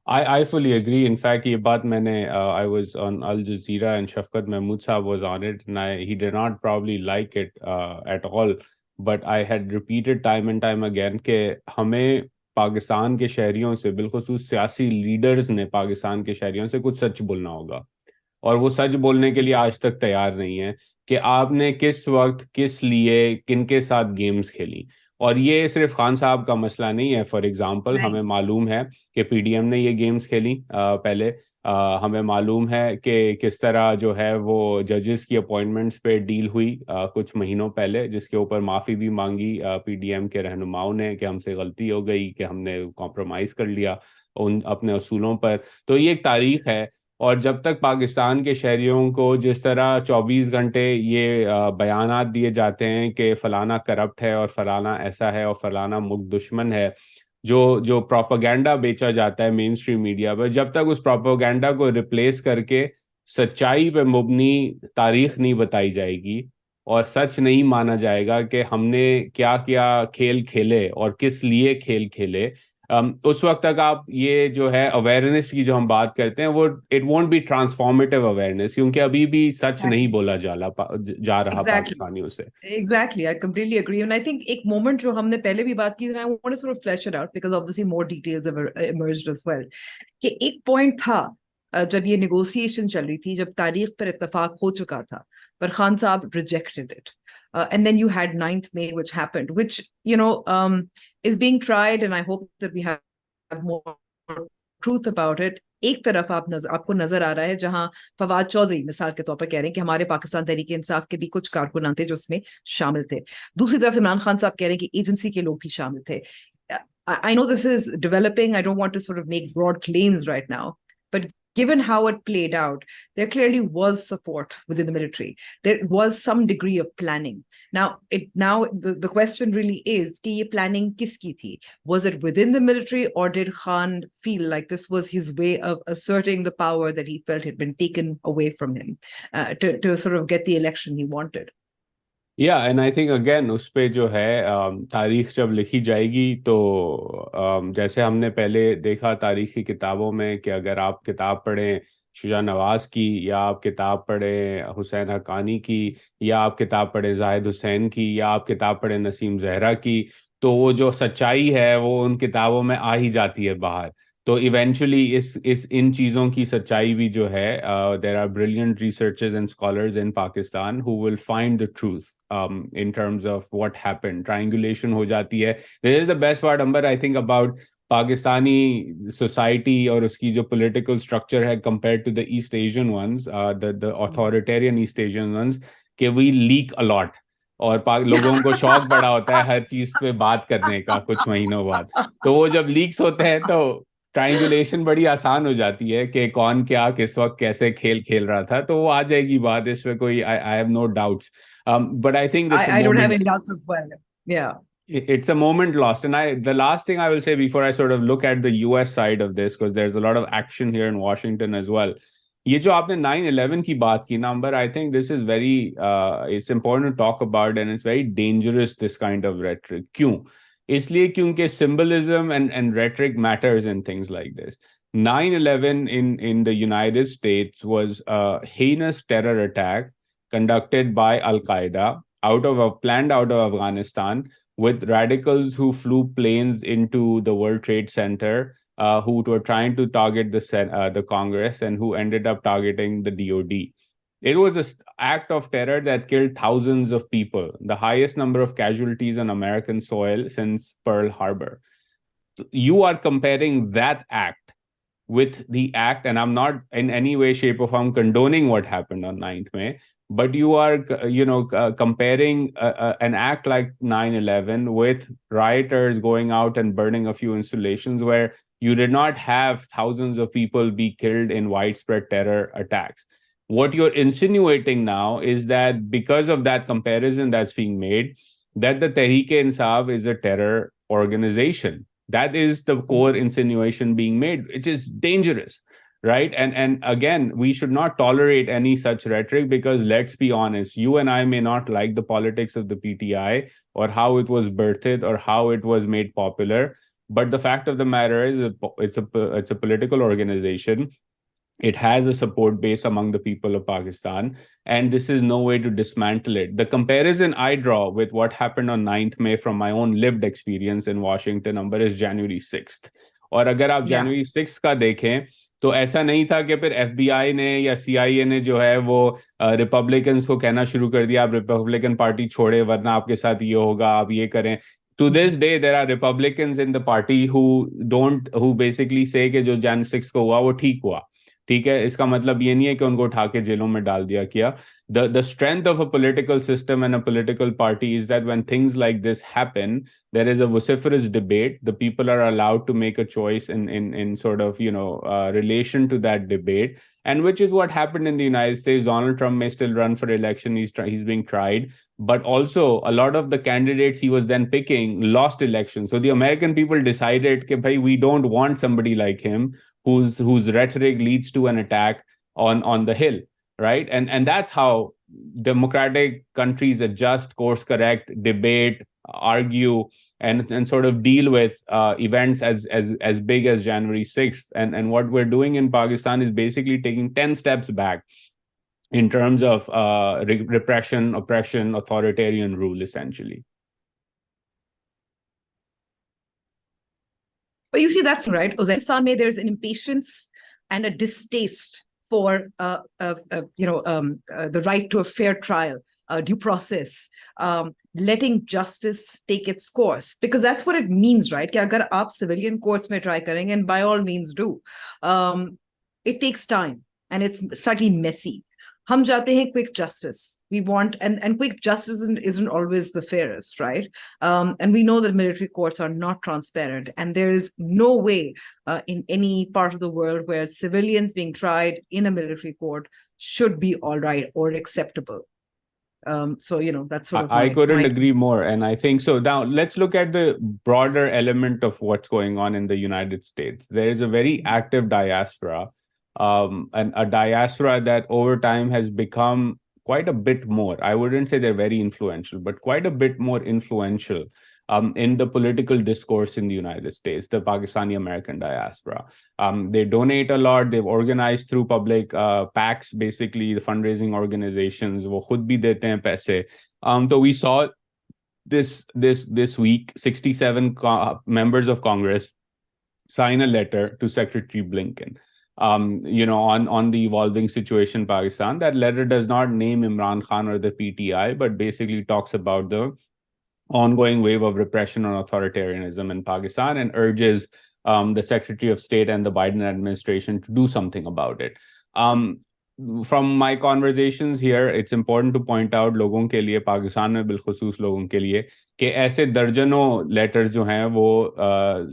I fully agree. In fact, ये बात मैंने I was on Al Jazeera and Shafqat Mahmood Saab was on it, and he did not probably like it at all. But I had repeated time and time again कि हमें पाकिस्तान के शहरियों से, बिलखुसूस सियासी leaders ने पाकिस्तान के शहरियों से कुछ सच बोलना होगा, और वो सच बोलने के लिए आज तक तैयार नहीं है कि आपने किस वक्त किस लिए किनके साथ गेम्स खेली। और ये सिर्फ खान साहब का मसला नहीं है। फॉर एग्जांपल, हमें मालूम है कि पीडीएम ने ये गेम्स खेली पहले। हमें मालूम है कि किस तरह जो है वो जजेस की अपॉइंटमेंट्स पे डील हुई कुछ महीनों पहले, जिसके ऊपर माफ़ी भी मांगी पीडीएम के रहनुमाओं ने कि हमसे गलती हो गई, कि हमने कॉम्प्रोमाइज़ कर लिया उन अपने असूलों पर। तो ये एक तारीख है। और जब तक पाकिस्तान के शहरियों को जिस तरह 24 घंटे ये बयानात दिए जाते हैं कि फलाना करप्ट है और फलाना ऐसा है और फलाना मुल्क दुश्मन है, जो जो प्रोपागेंडा बेचा जाता है मेन स्ट्रीम मीडिया पर, जब तक उस प्रोपागेंडा को रिप्लेस करके सच्चाई पे मुबनी तारीख नहीं बताई जाएगी और सच नहीं माना जाएगा कि हमने क्या क्या खेल खेले और किस लिए खेल खेले, उस वक्त तक आप ये जो है अवेयरनेस की जो हम बात करते हैं वो it won't be transformative awareness, क्योंकि अभी भी सच नहीं Exactly. बोला जा रहा Exactly. पाकिस्तानियों से। Exactly, I completely agree. And I think एक moment जो हमने पहले भी बात की, and I want to sort of flesh it out because obviously more details have emerged as well, कि एक point था जब ये negotiation चल रही थी, जब तारीख पर इत्तेफाक हो चुका था, पर खान साहब rejected it. And then you had 9th May, which happened, which, is being tried, and I hope that we have more truth about it. एक तरफ आपको नजर आ रहा है जहां फवाद चौधरी मिसाल के तौर पर कह रहे हैं कि हमारे पाकिस्तान तहरीक इंसाफ के भी कुछ कारकुनान थे जो उसमें शामिल थे। दूसरी तरफ इमरान खान साहब कह रहे हैं कि एजेंसी के लोग भी शामिल थे। I know this is developing. I don't want to sort of make broad claims right now, but given how it played out, there clearly was support within the military. There was some degree of planning. Now, the question really is, कि ये planning किसकी थी? Was it within the military, or did Khan feel like this was his way of asserting the power that he felt had been taken away from him to sort of get the election he wanted? या and I think again उस पे जो है तारीख जब लिखी जाएगी तो जैसे हमने पहले देखा तारीख की किताबों में कि अगर आप किताब पढ़ें शुजा नवाज की, या आप किताब पढ़ें हुसैन हक्कानी की, या आप किताब पढ़ें जाहिद हुसैन की, या आप किताब पढ़ें नसीम जहरा की, तो वो जो सच्चाई है वो उन किताबों में आ ही जाती है बाहर। तो इवेंचुअली इस इन चीज़ों की सच्चाई भी जो है, there are brilliant researchers and scholars in Pakistan who will find the truth in terms of what happened. Triangulation हो जाती है। This is the best part Amber I think about Pakistani society और उसकी जो पॉलिटिकल स्ट्रक्चर है compare to the East Asian ones, the authoritarian East Asian ones, कि we leak a lot. और लोगों को शौक बड़ा होता है हर चीज पे बात करने का कुछ महीनों बाद। तो वो जब लीक्स होते हैं तो ट्रायंगुलेशन बड़ी आसान हो जाती है कि कौन क्या किस वक्त कैसे खेल खेल रहा था, तो वो आ जाएगी बात, इसमें कोई I have no doubts. But I think it's a I don't have moment, any doubts as well. Yeah. it's a moment lost. And the last thing I will say before I sort of look at the US side of this, because there's a lot of action here in Washington as well. ये जो आपने 9/11 की बात की ना अंबर, I think this is very it's important to talk about, and it's very dangerous, this kind of rhetoric. क्यों? इसलिए क्योंकि symbolism and rhetoric matters in things like this. 9/11 in the United States was a heinous terror attack conducted by Al Qaeda planned out of Afghanistan, with radicals who flew planes into the World Trade Center, who were trying to target the Congress, and who ended up targeting the DoD. It was an act of terror that killed thousands of people, the highest number of casualties on American soil since Pearl Harbor. So you are comparing that act with the act, and I'm not in any way, shape, or form condoning what happened on 9th May, but you are, comparing an act like 9/11 with rioters going out and burning a few installations where you did not have thousands of people be killed in widespread terror attacks. What you're insinuating now is that because of that comparison that's being made, that the Tehreek-e-Insaf is a terror organization. That is the core insinuation being made, which is dangerous, right? And again, we should not tolerate any such rhetoric, because let's be honest, you and I may not like the politics of the PTI or how it was birthed or how it was made popular, but the fact of the matter is it's a political organization. It has a support base among the people of Pakistan, and this is no way to dismantle it. The comparison I draw with what happened on 9th May from my own lived experience in Washington number is January 6th. और अगर आप Yeah. जनवरी 6 का देखें तो ऐसा नहीं था कि फिर एफबीआई ने या सीआईए ने जो है वो रिपब्लिकन्स को कहना शुरू कर दिया आप रिपब्लिकन पार्टी छोड़े वरना आपके साथ ये होगा, आप ये करें. To this day, there are Republicans in the party who basically say कि जो Jan 6 को हुआ वो ठीक हुआ. ठीक है, इसका मतलब ये नहीं है कि उनको उठा के जेलों में डाल दिया किया. The strength of a political system and a political party is that when things like this happen, there is a vociferous debate. The people are allowed to make a choice in sort of relation to that debate, and which is what happened in the United States. Donald Trump may still run for election. He's being tried, but also a lot of the candidates he was then picking lost elections. So the American people decided that, bhai, we don't want somebody like him whose rhetoric leads to an attack on the Hill, right? And that's how democratic countries adjust, course correct, debate, argue, and sort of deal with events as big as January 6th. And what we're doing in Pakistan is basically taking 10 steps back in terms of repression, oppression, authoritarian rule, essentially. But you see, that's right. Uzbekistan, there's an impatience and a distaste for the right to a fair trial, due process, letting justice take its course, because that's what it means, right? कि अगर आप civilian courts में try करेंगे, and by all means do, it takes time and it's slightly messy. हम जाते हैं quick justice. We want, and quick justice isn't always the fairest, right? And we know that military courts are not transparent, and there is no way in any part of the world where civilians being tried in a military court should be all right or acceptable. So that's sort of I couldn't agree more, and I think so. Now let's look at the broader element of what's going on in the United States. There is a very active diaspora, and a diaspora that over time has become quite a bit more. I wouldn't say they're very influential, but quite a bit more influential in the political discourse in the United States, the Pakistani American diaspora. They donate a lot. They've organized through public PACs, basically the fundraising organizations. वो खुद भी देते हैं पैसे. So we saw this week, 67 members of Congress sign a letter to Secretary Blinken. On the evolving situation in Pakistan. That letter does not name Imran Khan or the PTI, but basically talks about the ongoing wave of repression and authoritarianism in Pakistan, and urges the Secretary of State and the Biden administration to do something about it. from my conversations here, it's important to point out लोगों के लिए, पाकिस्तान में बिलखुसूस लोगों के लिए, कि ऐसे दर्जनों लेटर्स जो हैं वो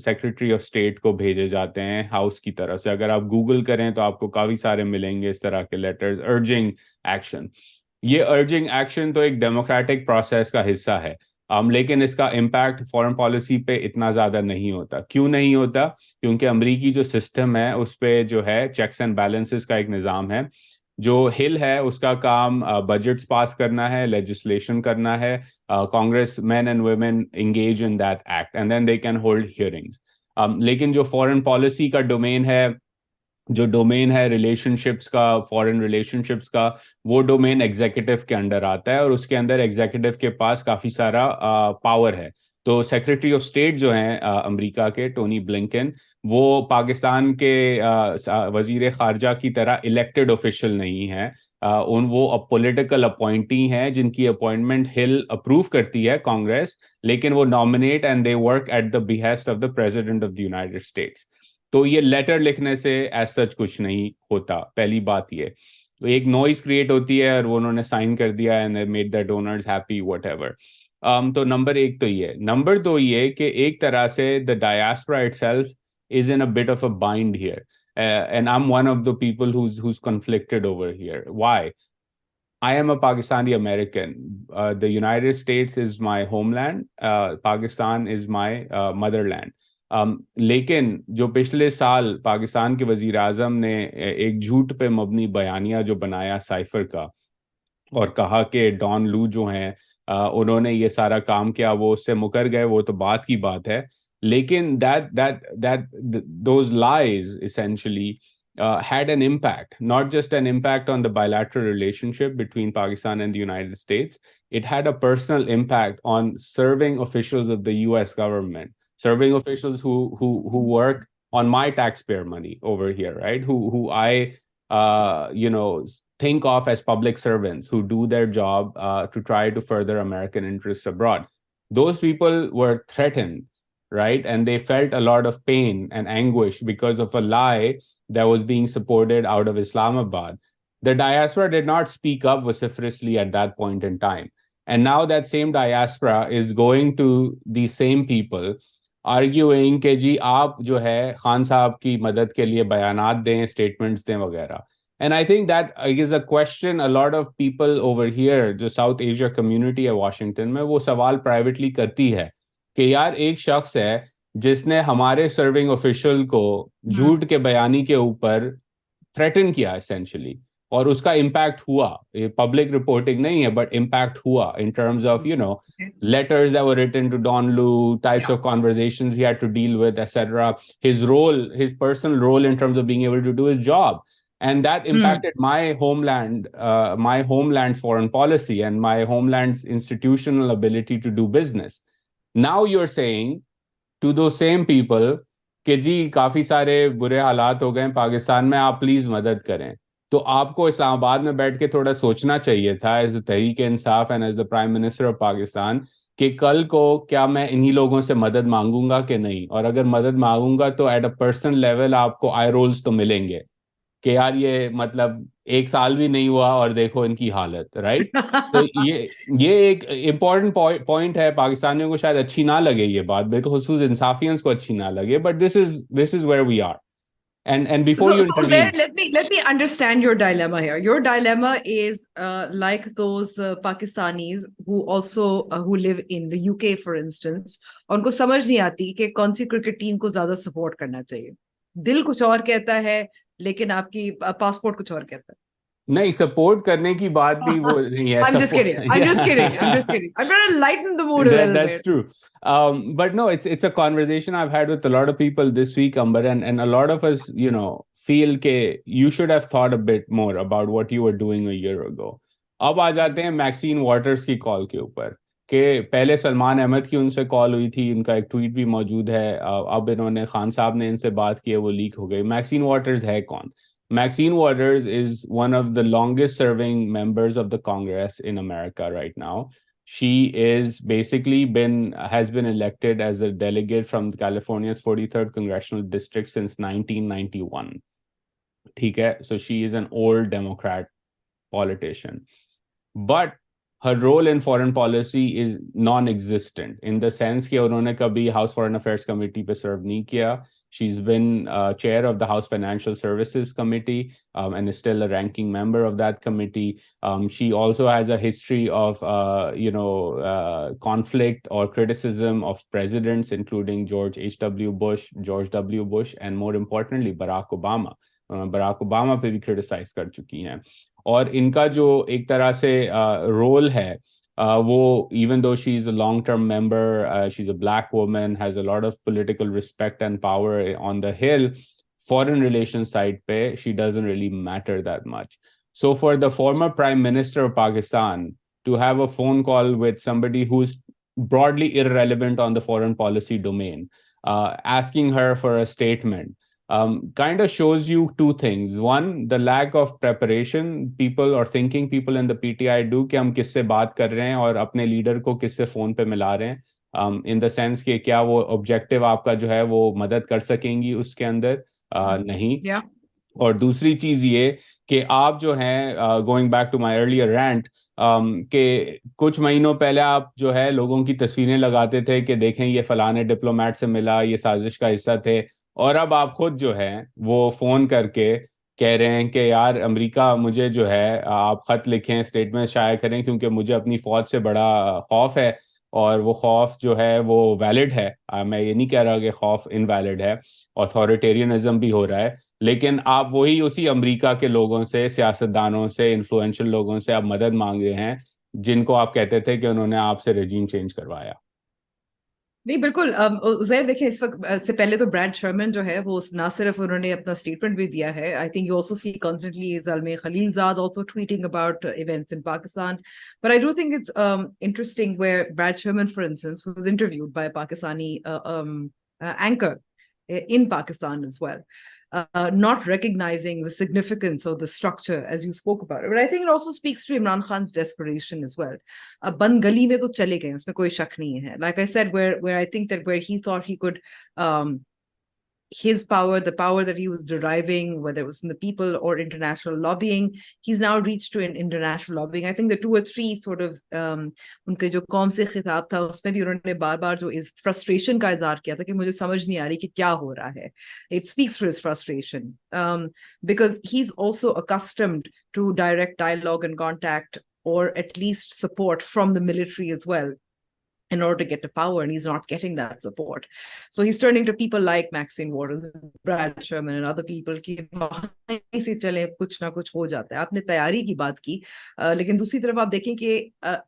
सेक्रेटरी ऑफ स्टेट को भेजे जाते हैं हाउस की तरफ से. अगर आप गूगल करें तो आपको काफ़ी सारे मिलेंगे इस तरह के लेटर्स अर्जिंग एक्शन. ये अर्जिंग एक्शन तो एक डेमोक्रेटिक प्रोसेस का हिस्सा है. लेकिन इसका इम्पैक्ट फॉरेन पॉलिसी पे इतना ज़्यादा नहीं होता. क्यों नहीं होता? क्योंकि अमरीकी जो सिस्टम है उस पे जो है चेक्स एंड बैलेंसेस का एक निज़ाम है. जो हिल है उसका काम बजट्स पास करना है, लेजिस्लेशन करना है. Congressmen and women engage in that act and then they can hold hearings. लेकिन जो फॉरेन पॉलिसी का डोमेन है, जो डोमेन है रिलेशनशिप्स का, फॉरेन रिलेशनशिप्स का, वो डोमेन एग्जीक्यूटिव के अंडर आता है और उसके अंदर एग्जीक्यूटिव के पास काफी सारा पावर है. तो सेक्रेटरी ऑफ स्टेट जो हैं अमेरिका के, टोनी ब्लिंकन, वो पाकिस्तान के वजीर खारजा की तरह इलेक्टेड ऑफिशियल नहीं है. उन वो पॉलिटिकल अपॉइंटी हैं जिनकी अपॉइंटमेंट हिल अप्रूव करती है कांग्रेस, लेकिन वो nominate and they work at the behest of the president of the United states. तो ये लेटर लिखने से एज सच कुछ नहीं होता. पहली बात ये, तो एक नॉइज क्रिएट होती है और वो उन्होंने साइन कर दिया and made the donors happy whatever. तो नंबर एक तो ये. नंबर दो ये कि एक तरह से the diaspora itself is in a bit of a bind here, and I am one of the people who's conflicted over here. Why? I am a Pakistani American. The United States is my homeland. Pakistan is my motherland. लेकिन जो पिछले साल पाकिस्तान के वजीर आजम ने एक झूठ पे मबनी बयानिया जो बनाया साइफर का, और कहा कि डॉन लू जो हैं उन्होंने ये सारा काम किया, वो उससे मुकर गए, वो तो बात की बात है. लेकिन that those lies essentially had an impact, not just an impact on the bilateral relationship between Pakistan and the United States. It had a personal impact on serving officials of the U.S. government, serving officials who work on my taxpayer money over here, right? Who I think of as public servants who do their job to try to further American interests abroad. Those people were threatened, right? And they felt a lot of pain and anguish because of a lie that was being supported out of Islamabad. The diaspora did not speak up vociferously at that point in time. And now that same diaspora is going to these same people arguing कि जी आप जो है खान साहब की मदद के लिए बयानात दें, स्टेटमेंट्स दें वगैरह. And I think that is a question a lot of people over here, जो साउथ एशिया कम्युनिटी है वाशिंगटन में, वो सवाल प्राइवेटली करती है कि यार एक शख्स है जिसने हमारे सर्विंग ऑफिशियल को झूठ के बयानी के ऊपर थ्रेटन किया एसेंशियली, और उसका इम्पैक्ट हुआ. ये पब्लिक रिपोर्टिंग नहीं है बट इम्पैक्ट हुआ इन terms of letters that were written to Don Lu, types of conversations he had to deal with, etc. His role, his personal role in terms of being able to do his job. And that impacted my homeland's foreign policy and my homeland's institutional ability to do business. Now you're saying to those same people कि जी काफी सारे बुरे हालात हो गए पाकिस्तान में, आप please मदद करें. तो आपको इस्लामाबाद में बैठ के थोड़ा सोचना चाहिए था as the Tehreek Insaf and as the prime minister of Pakistan कि कल को क्या मैं इन्हीं लोगों से मदद मांगूंगा कि नहीं, और अगर मदद मांगूंगा तो एट अ पर्सनल लेवल आपको आई रोल्स तो मिलेंगे कि यार ये मतलब एक साल भी नहीं हुआ और देखो इनकी हालत, राइट? तो ये एक इम्पॉर्टेंट पॉइंट है. पाकिस्तानियों को शायद अच्छी ना लगे ये बात, बेखुसूस इंसाफियंस को अच्छी ना लगे, but this is where we are. And before you So intervene, there, let me understand your dilemma here. Your dilemma is like those Pakistanis who also who live in the UK, for instance. उनको समझ नहीं आती कि कौन सी cricket team को ज्यादा support करना चाहिए. दिल कुछ और कहता है, लेकिन आपकी पासपोर्ट कुछ और कहता है. नहीं, सपोर्ट करने की बात भी वो नहीं है. I'm just support kidding. I'm just kidding. I'm just kidding. I'm trying to lighten the mood a little that's bit. true. But no, it's a conversation I've had with a lot of people this week, Amber, and a lot of us, feel कि you should have thought a bit more about what you were doing a year ago. अब आ जाते हैं MXene waters की call के ऊपर, कि पहले सलमान अहमद की उनसे कॉल हुई थी, इनका एक ट्वीट भी मौजूद है. अब इन्होंने खान साहब ने इनसे बात की है, वो लीक हो गई. मैक्सीन वाटर्स है कौन? Maxine Waters is one of the longest serving members of the Congress in America right now. She is basically has been elected as a delegate from California's 43rd congressional district since 1991. ठीक है, so she is an old Democrat politician, but her role in foreign policy is non-existent in the sense कि उन्होंने कभी House Foreign Affairs Committee पे serve नहीं किया. She's been chair of the House Financial Services Committee, and is still a ranking member of that committee. She also has a history of, conflict or criticism of presidents, including George H.W. Bush, George W. Bush, and more importantly, Barack Obama. Barack Obama पे भी criticise कर चुकी हैं. और इनका जो एक तरह से रोल है, वो even though she is a long term member, she is a black woman, has a lot of political respect and power on the hill, foreign relations side pe she doesn't really matter that much. So for the former prime minister of Pakistan to have a phone call with somebody who's broadly irrelevant on the foreign policy domain, asking her for a statement, kind of shows you two things. One, the lack of preparation people or thinking people in the PTI do कि हम किससे बात कर रहे हैं और अपने leader को किससे फोन पे मिला रहे हैं, इन द सेंस कि क्या वो ऑब्जेक्टिव आपका जो है वो मदद कर सकेंगी उसके अंदर, नहीं. Yeah. और दूसरी चीज ये कि आप जो हैं, going back to my earlier rant, कि कुछ महीनों पहले आप जो है लोगों की तस्वीरें लगाते थे कि देखें ये फलाने डिप्लोमेट से मिला, ये साजिश का हिस्सा थे, और अब आप खुद जो है वो फोन करके कह रहे हैं कि यार अमेरिका मुझे जो है आप खत लिखें, स्टेटमेंट शाया करें, क्योंकि मुझे अपनी फौज से बड़ा खौफ है, और वो खौफ जो है वो वैलिड है. मैं ये नहीं कह रहा कि खौफ इनवैलिड है, ऑथोरिटेरियनिज्म भी हो रहा है, लेकिन आप वही उसी अमेरिका के लोगों से, सियासतदानों से, इन्फ्लुएंशियल लोगों से आप मदद मांग रहे हैं, जिनको आप कहते थे कि उन्होंने आपसे रेजीम चेंज करवाया. नहीं बिल्कुल उजैर देखिए इस वक्त से पहले तो ब्रैड शर्मन जो है वो ना सिर्फ उन्होंने अपना स्टेटमेंट भी दिया है. I think you also see constantly Zalmay Khalilzad also tweeting about events in Pakistan. But I do think it's interesting where Brad Sherman, for instance, was interviewed by a Pakistani anchor in Pakistan as well, not recognizing the significance or the structure as you spoke about it. But I think it also speaks to Imran Khan's desperation as well. Band gali mein to chale gaye, usme koi shak nahi hai. Like I said, where I think that where he thought he could his power, the power that he was deriving, whether it was from the people or international lobbying, he's now reached to an international lobbying. I think the 2 or 3 sort of उनके जो कौम से खिताब था उसमें भी उन्होंने बार-बार जो इस frustration का इजहार किया था कि मुझे समझ नहीं आ रही कि क्या हो रहा है. It speaks for his frustration, because he's also accustomed to direct dialogue and contact, or at least support from the military as well, in order to get to power, and he's not getting that support. So he's turning to people like Maxine Waters, Brad Sherman, and other people कि वहीं से चले कुछ ना कुछ हो जाता है. आपने तैयारी की बात की, लेकिन दूसरी तरफ आप देखें कि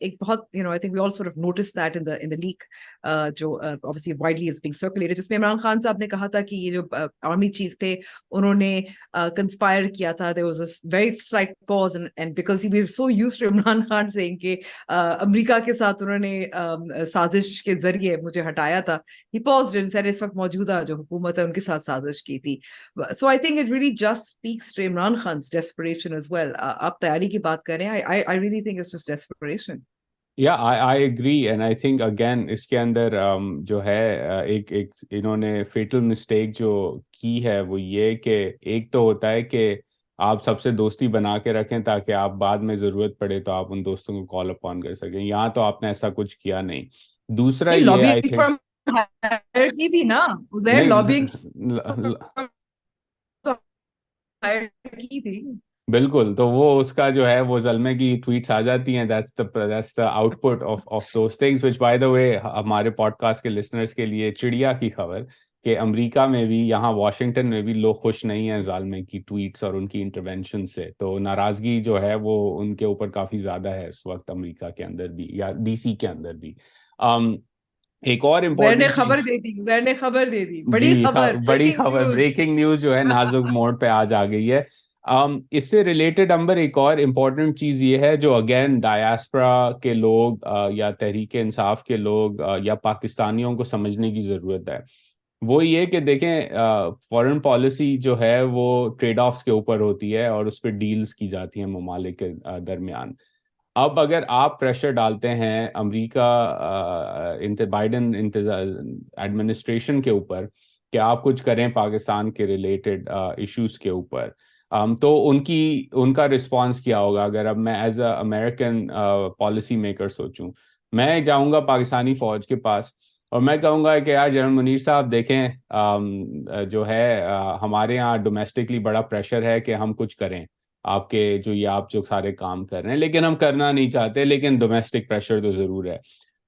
एक बहुत I think we all sort of noticed that in the leak, जो obviously widely is being circulated, जिसमें इमरान खान साहब ने कहा था कि ये जो आर्मी चीफ थे उन्होंने कंस्पायर किया था. There was a very slight pause, and because we were so used to Imran Khan saying कि अमेरिका के साथ उन्होंने साजिश के जरिए मुझे हटाया था, he paused and said इस वक्त मौजूदा जो हुकूमत है उनके साथ साजिश की थी. So I think it really just speaks to Imran Khan's desperation as well. आप तैयारी की बात करें, I really think it's just desperation. या I agree, and I think again इसके अंदर जो है एक इन्होंने फेटल मिस्टेक जो की है वो ये कि एक तो होता है कि आप सबसे दोस्ती बना के रखें ताकि आप बाद में ज़रूरत पड़े तो आप उन दोस्तों को कॉल अपॉन कर सकें. यहाँ तो आपने ऐसा कुछ किया नहीं. दूसरा नहीं ये आई लॉबिंग थिंक फर्म हायर की थी ना उजैर, नहीं लॉबिंग फर्म तो हायर की थी. बिल्कुल, तो वो उसका जो है वो ज़ल्मे की ट्वीट्स आ जाती हैं. That's the output of those things, which by the way हमारे पॉडकास्ट के लिसनर्स के लिए चिड़िया की खबर कि अमेरिका में भी, यहाँ वॉशिंगटन में भी लोग खुश नहीं हैं ज़ाल्मे की ट्वीट्स और उनकी इंटरवेंशन से. तो नाराज़गी जो है वो उनके ऊपर काफ़ी ज़्यादा है इस वक्त अमेरिका के अंदर भी या डीसी के अंदर भी. um, एक और उजैर ने इम्पोर्टेंट खबर चीज़, दे दी, उजैर ने खबर दे दी, बड़ी जी खबर, बड़ी ब्रेकिंग खबर, न्यूज. ब्रेकिंग न्यूज जो है नाजुक मोड़ पे आज आ गई है. इससे रिलेटेड अंबर एक और इम्पोर्टेंट चीज ये है जो अगेन डायस्पोरा के लोग, या तहरीक इंसाफ के लोग, या पाकिस्तानियों को समझने की जरूरत है. वो ये कि देखें, फॉरेन पॉलिसी जो है वो ट्रेड ऑफ्स के ऊपर होती है और उस पर डील्स की जाती हैं ममालिक के दरमियान. अब अगर आप प्रेशर डालते हैं अमेरिका, बाइडन एडमिनिस्ट्रेशन के ऊपर कि आप कुछ करें पाकिस्तान के रिलेटेड इश्यूज के ऊपर, तो उनका रिस्पॉन्स क्या होगा? अगर अब मैं as a American policy maker सोचूं, मैं जाऊंगा पाकिस्तानी फौज के पास और मैं कहूंगा कि यार जनरल मुनीर साहब देखें, जो है हमारे यहाँ डोमेस्टिकली बड़ा प्रेशर है कि हम कुछ करें आपके आप जो सारे काम कर रहे हैं, लेकिन हम करना नहीं चाहते, लेकिन डोमेस्टिक प्रेशर तो जरूर है।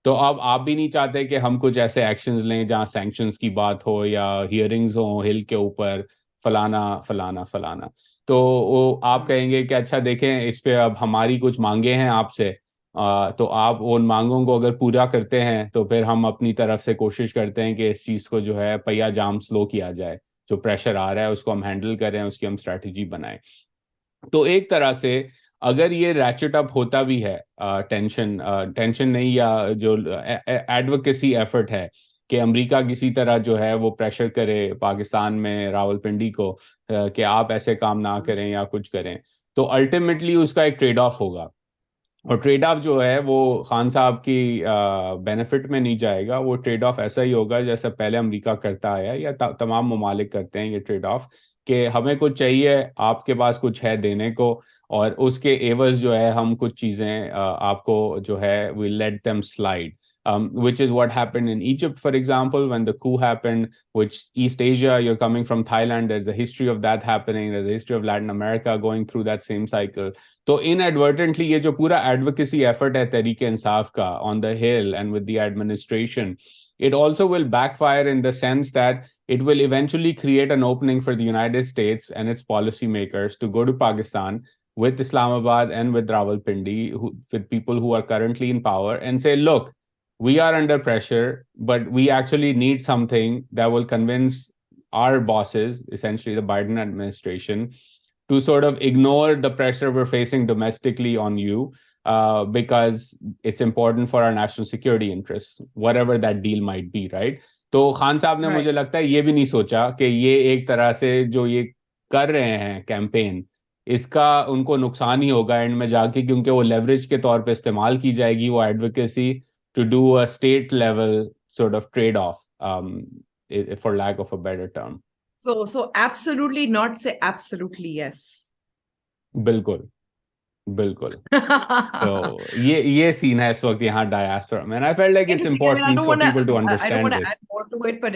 तो अब आप भी नहीं चाहते कि हम कुछ ऐसे एक्शंस लें जहां सैंक्शंस की बात हो या हियरिंग्स हो हिल के ऊपर, फलाना फलाना फलाना। तो वो आप कहेंगे कि अच्छा देखें, इस पे अब हमारी कुछ मांगे हैं आपसे, तो आप उन मांगों को अगर पूरा करते हैं तो फिर हम अपनी तरफ से कोशिश करते हैं कि इस चीज़ को जो है पहिया जाम स्लो किया जाए, जो प्रेशर आ रहा है उसको हम हैंडल करें, उसकी हम स्ट्रैटेजी बनाएं। तो एक तरह से अगर ये रैचेट अप होता भी है, टेंशन नहीं, या जो एडवोकेसी एफर्ट है कि अमेरिका किसी तरह जो है वो प्रेशर करे पाकिस्तान में रावलपिंडी को, कि आप ऐसे काम ना करें या कुछ करें, तो अल्टीमेटली उसका एक ट्रेड ऑफ होगा। और ट्रेड ऑफ जो है वो खान साहब की बेनिफिट में नहीं जाएगा। वो ट्रेड ऑफ ऐसा ही होगा जैसा पहले अमेरिका करता आया है या तमाम ममालिक करते हैं, ये ट्रेड ऑफ कि हमें कुछ चाहिए, आपके पास कुछ है देने को, और उसके एवज जो है हम कुछ चीज़ें आपको जो है we let them slide, which is what happened in Egypt, for example, when the coup happened, which East Asia, you're coming from Thailand, there's a history of that happening, there's a history of Latin America going through that same cycle. तो inadvertently ये जो पूरा advocacy effort है तहरीक इंसाफ का on the hill and with the administration, it also will backfire in the sense that it will eventually create an opening for the United States and its policymakers to go to Pakistan with Islamabad and with Rawalpindi, with people who are currently in power, and say, look, we are under pressure, but we actually need something that will convince our bosses, essentially the Biden administration, to sort of ignore the pressure we're facing domestically on you, because it's important for our national security interests, whatever that deal might be, right? तो खान साहब ने Right. मुझे लगता है ये भी नहीं सोचा कि ये एक तरह से जो ये कर रहे हैं कैंपेन, इसका उनको नुकसान ही होगा एंड में जाके, क्योंकि वो लेवरेज के तौर पे इस्तेमाल की जाएगी वो advocacy to do a state level sort of trade off, for lack of a better term. So absolutely not say absolutely yes. बिल्कुल, बिल्कुल। तो ये सीन है इस वक्त यहाँ डायस्पोरा में, and I felt like it's Interesting. I mean, important for people to I don't understand want to add this. more to it, but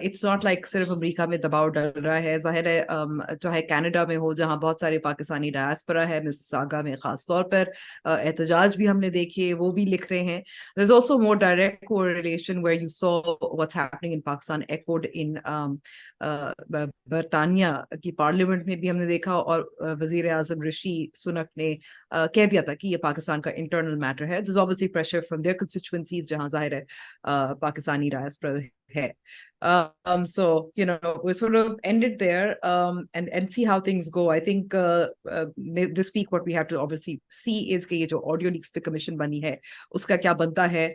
it's not like सिर्फ अमेरिका में दबाव डल रहा है, जाहिर है, चाहे कनाडा में हो जहां बहुत सारे पाकिस्तानी डायस्पोरा है, मिसिसागा में खास तौर पर एहतजाज भी हमने देखे, वो भी लिख रहे हैं। There's also more direct correlation where you saw what's happening in Pakistan echoed in बरतानिया की पार्लियामेंट में भी हमने देखा, और वजीर आजम ऋषि सुनक ने कह दिया था कि ये पाकिस्तान का इंटरनल मैटर है। There's obviously pressure from their constituencies जहां जाहिर है पाकिस्तानी डायस्पोरा है। So we sort of end it there, and see how things go. I think this week what we have to obviously see is कि ये जो audio leaks पे commission बनी है उसका क्या बनता है,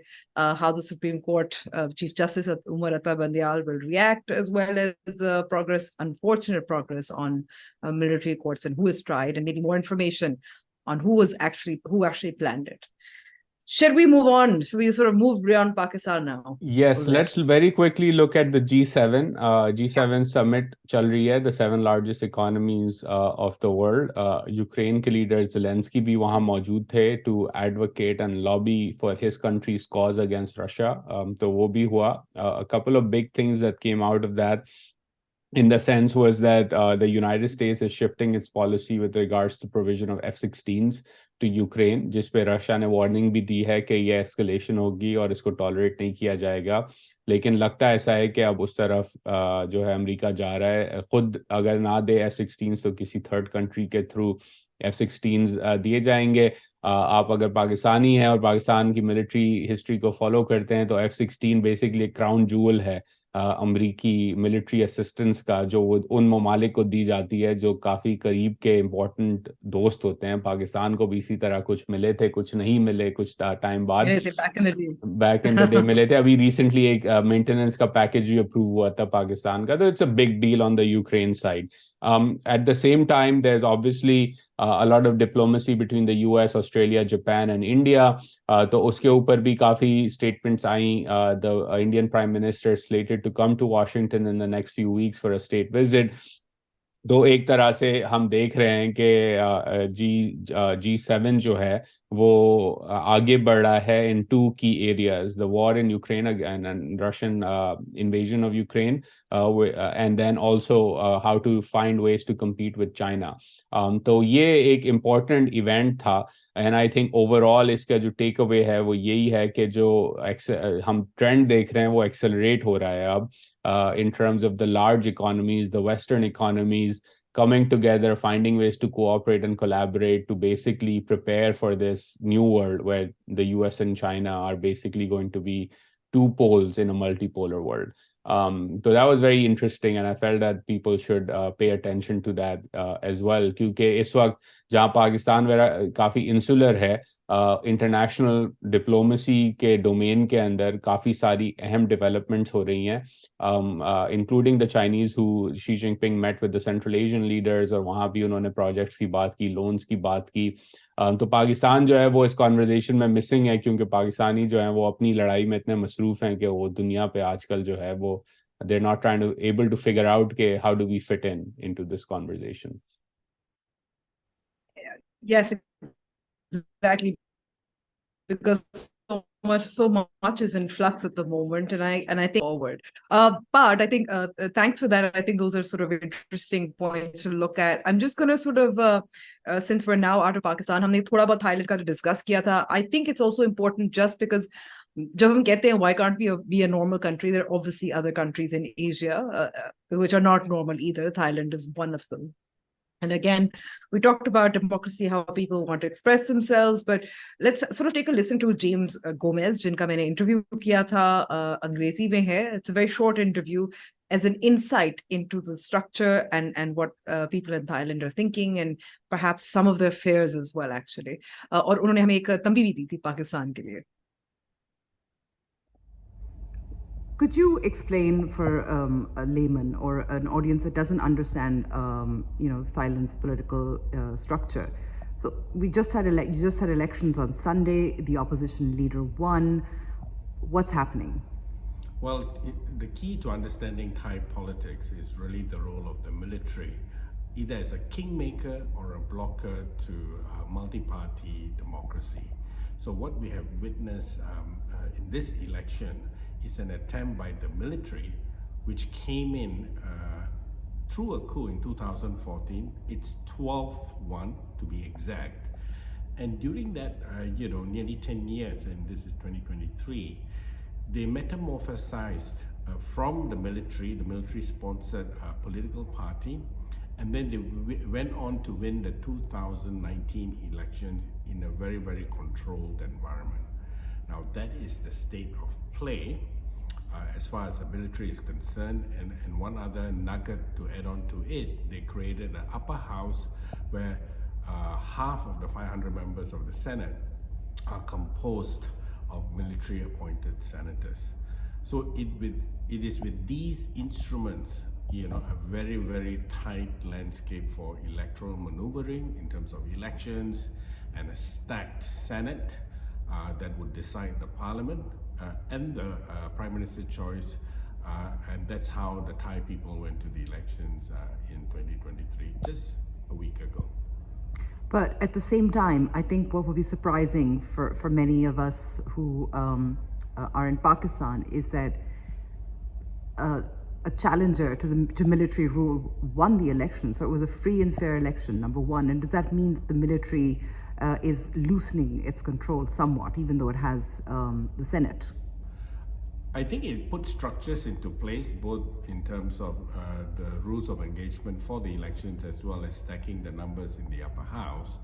how the Supreme Court Chief Justice Umar Atta Bandial will react, as well as unfortunate progress on military courts and who is tried, and maybe more information on who actually planned it. Should we move on? Should we sort of move beyond Pakistan now? Yes, Uzair? let's very quickly look at the G7. Yeah. G7 summit चल रही है, the seven largest economies of the world. Ukraine के leader Zelensky भी वहाँ मौजूद थे to advocate and lobby for his country's cause against Russia. तो वो भी हुआ. A couple of big things that came out of that, in the sense, was that the United States is shifting its policy with regards to provision of F-16s to Ukraine, जिस पे Russia ने warning भी दी है कि ये escalation होगी और इसको टॉलरेट नहीं किया जाएगा। लेकिन लगता ऐसा है कि अब उस तरफ जो है अमेरिका जा रहा है, खुद अगर ना दे F-16s तो किसी थर्ड कंट्री के थ्रू F-16s दिए जाएंगे। आप अगर पाकिस्तानी हैं और पाकिस्तान की मिलिट्री हिस्ट्री को फॉलो करते हैं तो F-16 बेसिकली क्राउन जूअल है अमरीकी मिलिट्री असिस्टेंस का, जो उन ममालिक को दी जाती है जो काफ़ी करीब के इम्पोर्टेंट दोस्त होते हैं। पाकिस्तान को भी इसी तरह कुछ मिले थे, कुछ नहीं मिले, कुछ टाइम बाद बैक इन द डे मिले थे। अभी रिसेंटली एक मेंटेनेंस का पैकेज भी अप्रूव हुआ था पाकिस्तान का, तो it's a big deal on the Ukraine side. At the same time, there's obviously a lot of diplomacy between the US, Australia, Japan and India. तो उसके ऊपर भी काफ़ी statements I. The Indian Prime Minister is slated to come to Washington in the next few weeks for a state visit. तो एक तरह से हम देख रहे हैं कि G7 जो है वो आगे बढ़ रहा है in two key areas, the war in Ukraine and Russian invasion of Ukraine, and then also how to find ways to compete with China. तो ये एक इम्पॉर्टेंट इवेंट था, एंड आई थिंक ओवरऑल इसका जो टेक अवे है वो यही है कि जो हम ट्रेंड देख रहे हैं वो एक्सेलरेट हो रहा है अब, in terms of the large economies, the Western economies coming together, finding ways to cooperate and collaborate to basically prepare for this new world where the US and China are basically going to be two poles in a multipolar world. So that was very interesting, and I felt that people should pay attention to that as well, क्योंकि इस वक्त जहाँ पाकिस्तान वगैरह काफ़ी insular है, international diplomacy के domain के अंदर काफ़ी सारी अहम डेवलपमेंट्स हो रही हैं, including the Chinese who Xi Jinping met with the Central Asian leaders, और वहाँ भी उन्होंने प्रोजेक्ट्स की बात की, लोन्स की बात की। तो पाकिस्तान जो है वो इस कॉन्वर्जेशन में मिसिंग है, क्योंकि पाकिस्तानी जो है वो अपनी लड़ाई में इतने मसरूफ़ हैं कि वो दुनिया पे आजकल जो है वो they're not trying to able to figure out के how do we fit in into this conversation. Yes, exactly, because so much is in flux at the moment, and I think forward. But I think thanks for that. I think those are sort of interesting points to look at. I'm just going to sort of since we're now out of Pakistan, हमने थोड़ा बहुत Thailand का discuss किया था. I think it's also important just because जब हम कहते हैं why can't we be a normal country, there are obviously other countries in Asia which are not normal either. Thailand is one of them. And again, we talked about democracy, how people want to express themselves, but let's sort of take a listen to James Gomez, जिनका मैंने interview किया था, अंग्रेजी में है. It's a very short interview as an insight into the structure and what people in Thailand are thinking, and perhaps some of their fears as well, actually. और उन्होंने हमें एक तंबी भी दी थी पाकिस्तान के लिए. Could you explain for a layman or an audience that doesn't understand, Thailand's political structure? So we just had you just had elections on Sunday. The opposition leader won. What's happening? Well, the key to understanding Thai politics is really the role of the military, either as a kingmaker or a blocker to multi-party democracy. So what we have witnessed in this election is an attempt by the military, which came in through a coup in 2014, its 12th one to be exact. And during that, nearly 10 years, and this is 2023, they metamorphosized from the military-sponsored political party, and then they went on to win the 2019 elections in a very, very controlled environment. Now that is the state of play as far as the military is concerned. And one other nugget to add on to it, they created an upper house where half of the 500 members of the Senate are composed of military appointed senators. So it is with these instruments, a very, very tight landscape for electoral maneuvering in terms of elections, and a stacked Senate that would decide the parliament and the prime minister choice, and that's how the Thai people went to the elections in 2023, just a week ago. But at the same time, I think what would be surprising for many of us who are in Pakistan is that a challenger to military rule won the election. So it was a free and fair election, number one. And does that mean that the military is loosening its control somewhat, even though it has the Senate? I think it puts structures into place, both in terms of the rules of engagement for the elections as well as stacking the numbers in the upper house,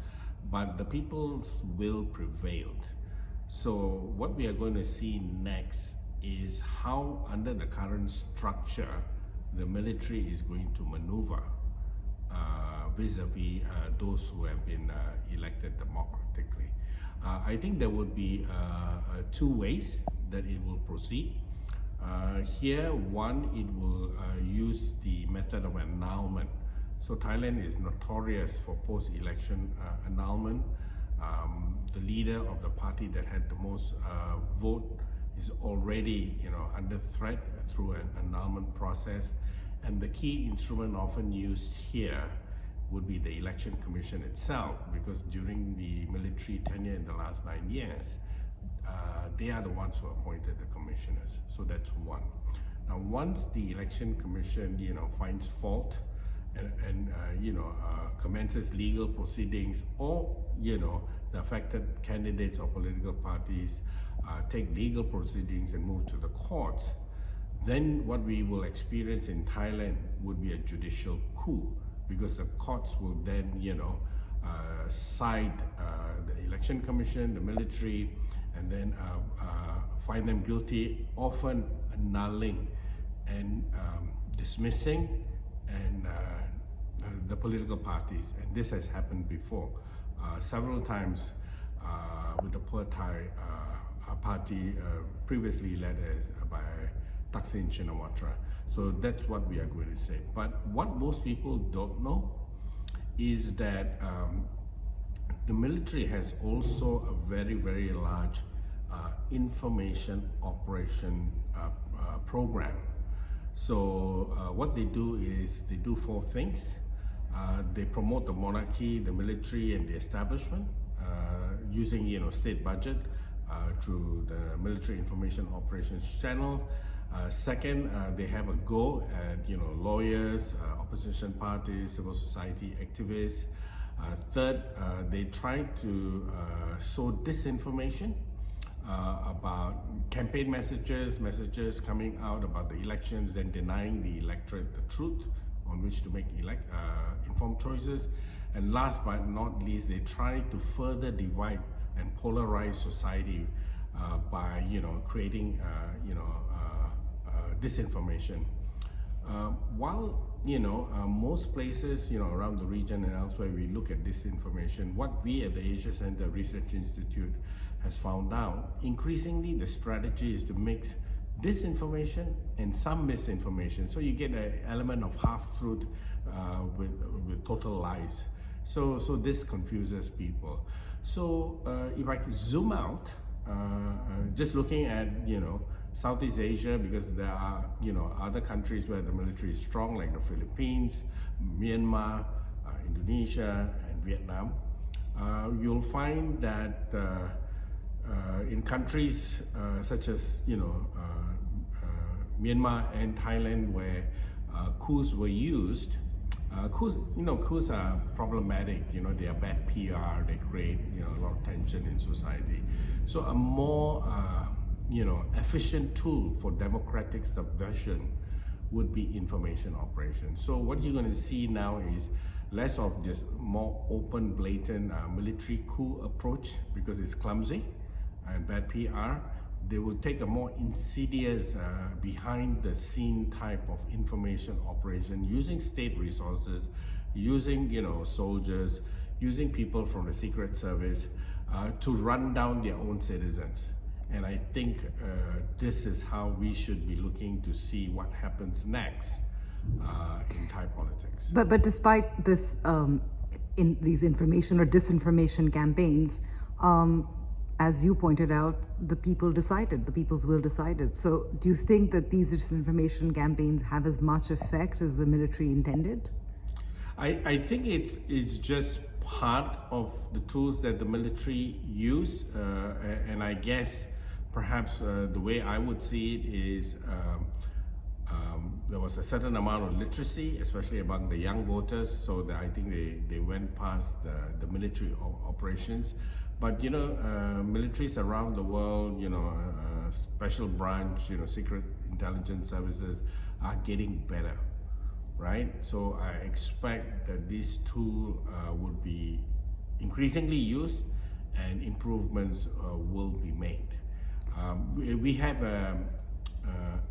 but the people's will prevailed. So what we are going to see next is how, under the current structure, the military is going to maneuver vis-a-vis those who have been elected democratically. I think there would be two ways that it will proceed. Here, one, it will use the method of annulment. So Thailand is notorious for post-election annulment. The leader of the party that had the most vote is already, under threat through an annulment process. And the key instrument often used here would be the election commission itself, because during the military tenure in the last 9 years, they are the ones who appointed the commissioners. So that's one. Now, once the election commission, finds fault and commences legal proceedings, or the affected candidates or political parties take legal proceedings and move to the courts, then what we will experience in Thailand would be a judicial coup, because the courts will then, side the election commission, the military, and then find them guilty, often annulling and dismissing and the political parties. And this has happened before several times with the Pheu Thai party previously led by Thaksin Shinawatra. So that's what we are going to say. But what most people don't know is that the military has also a very, very large information operation program. So what they do is they do four things. They promote the monarchy, the military, and the establishment using state budget through the military information operations channel. Second, they have a go at lawyers, opposition parties, civil society activists. Third, they try to sow disinformation about campaign messages coming out about the elections, then denying the electorate the truth on which to make informed choices. And last but not least, they try to further divide and polarize society by creating disinformation. While most places around the region and elsewhere we look at disinformation, what we at the Asia Center Research Institute has found out, increasingly the strategy is to mix disinformation and some misinformation. So you get an element of half-truth with total lies. So this confuses people. So if I could zoom out, just looking at Southeast Asia, because there are other countries where the military is strong, like the Philippines, Myanmar, Indonesia, and Vietnam. You'll find that in countries such as Myanmar and Thailand, where coups were used, coups are problematic. They are bad PR. They create a lot of tension in society. So a more efficient tool for democratic subversion would be information operations. So what you're going to see now is less of this more open, blatant military coup approach, because it's clumsy and bad PR. They will take a more insidious, behind the scene type of information operation, using state resources, using soldiers, using people from the Secret Service to run down their own citizens. And I think this is how we should be looking to see what happens next in Thai politics. But despite this, in these information or disinformation campaigns, as you pointed out, the people decided, the people's will decided. So do you think that these disinformation campaigns have as much effect as the military intended? I think it's just part of the tools that the military use, and I guess perhaps the way I would see it is there was a certain amount of literacy, especially among the young voters, so that I think they went past the military operations. But militaries around the world, special branch, secret intelligence services are getting better, right? So I expect that this tool would be increasingly used and improvements will be made. We have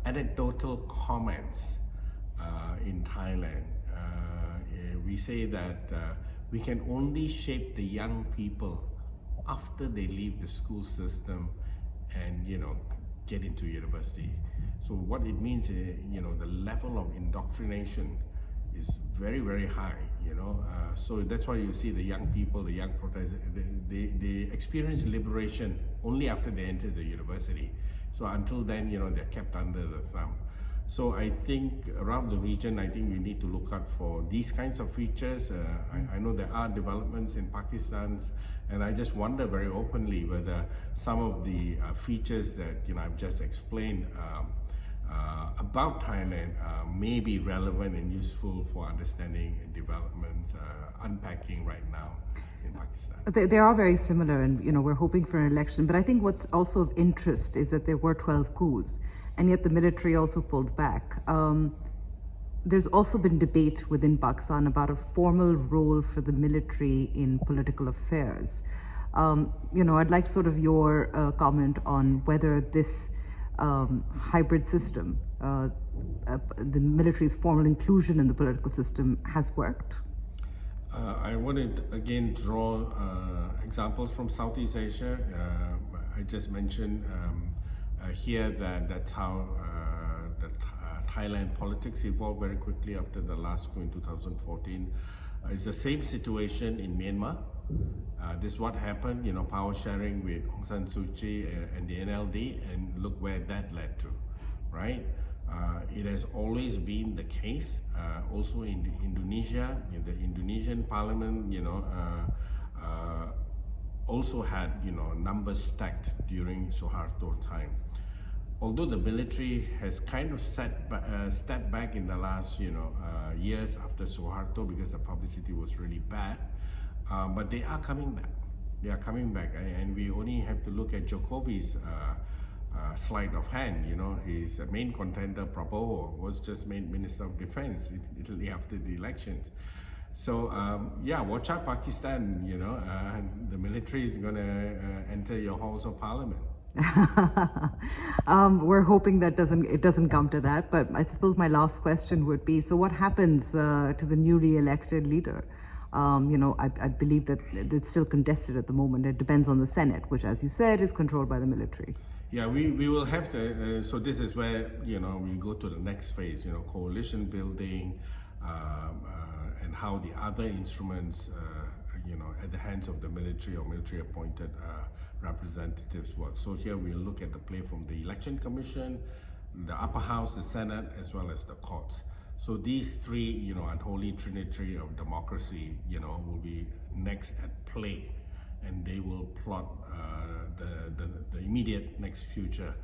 anecdotal comments in Thailand. We say that we can only shape the young people after they leave the school system and get into university. So what it means is the level of indoctrination is very, very high. So that's why you see the young people, the young protesters, they experience liberation only after they enter the university. So until then, they're kept under the thumb. So I think around the region, I think we need to look out for these kinds of features. I know there are developments in Pakistan, and I just wonder very openly whether some of the features that I've just explained about Thailand may be relevant and useful for understanding developments, unpacking right now in Pakistan. They are very similar, and we're hoping for an election. But I think what's also of interest is that there were 12 coups, and yet the military also pulled back. There's also been debate within Pakistan about a formal role for the military in political affairs. I'd like sort of your comment on whether this hybrid system, the military's formal inclusion in the political system, has worked. I want to again draw examples from Southeast Asia. I just mentioned here that that's how the Thailand politics evolved very quickly after the last coup in 2014. It's the same situation in Myanmar. This is what happened, power sharing with Aung San Suu Kyi and the NLD, and look where that led to, right? It has always been the case. Also in Indonesia, in the Indonesian parliament, also had numbers stacked during Suharto time. Although the military has kind of stepped back in the last years after Suharto because the publicity was really bad, but they are coming back. They are coming back, and we only have to look at Jokovi's sleight of hand. His main contender Prabowo was just made Minister of Defense immediately after the elections. So watch out, Pakistan. The military is going to enter your halls of parliament. We're hoping that it doesn't come to that. But I suppose my last question would be: so what happens to the newly elected leader? I believe that it's still contested at the moment. It depends on the Senate, which, as you said, is controlled by the military. Yeah, we will have to. So this is where we go to the next phase. Coalition building, and how the other instruments, at the hands of the military or military-appointed representatives work. So here we'll look at the play from the Election Commission, the Upper House, the Senate, as well as the courts. So these three, unholy trinity of democracy, will be next at play, and they will plot the immediate next future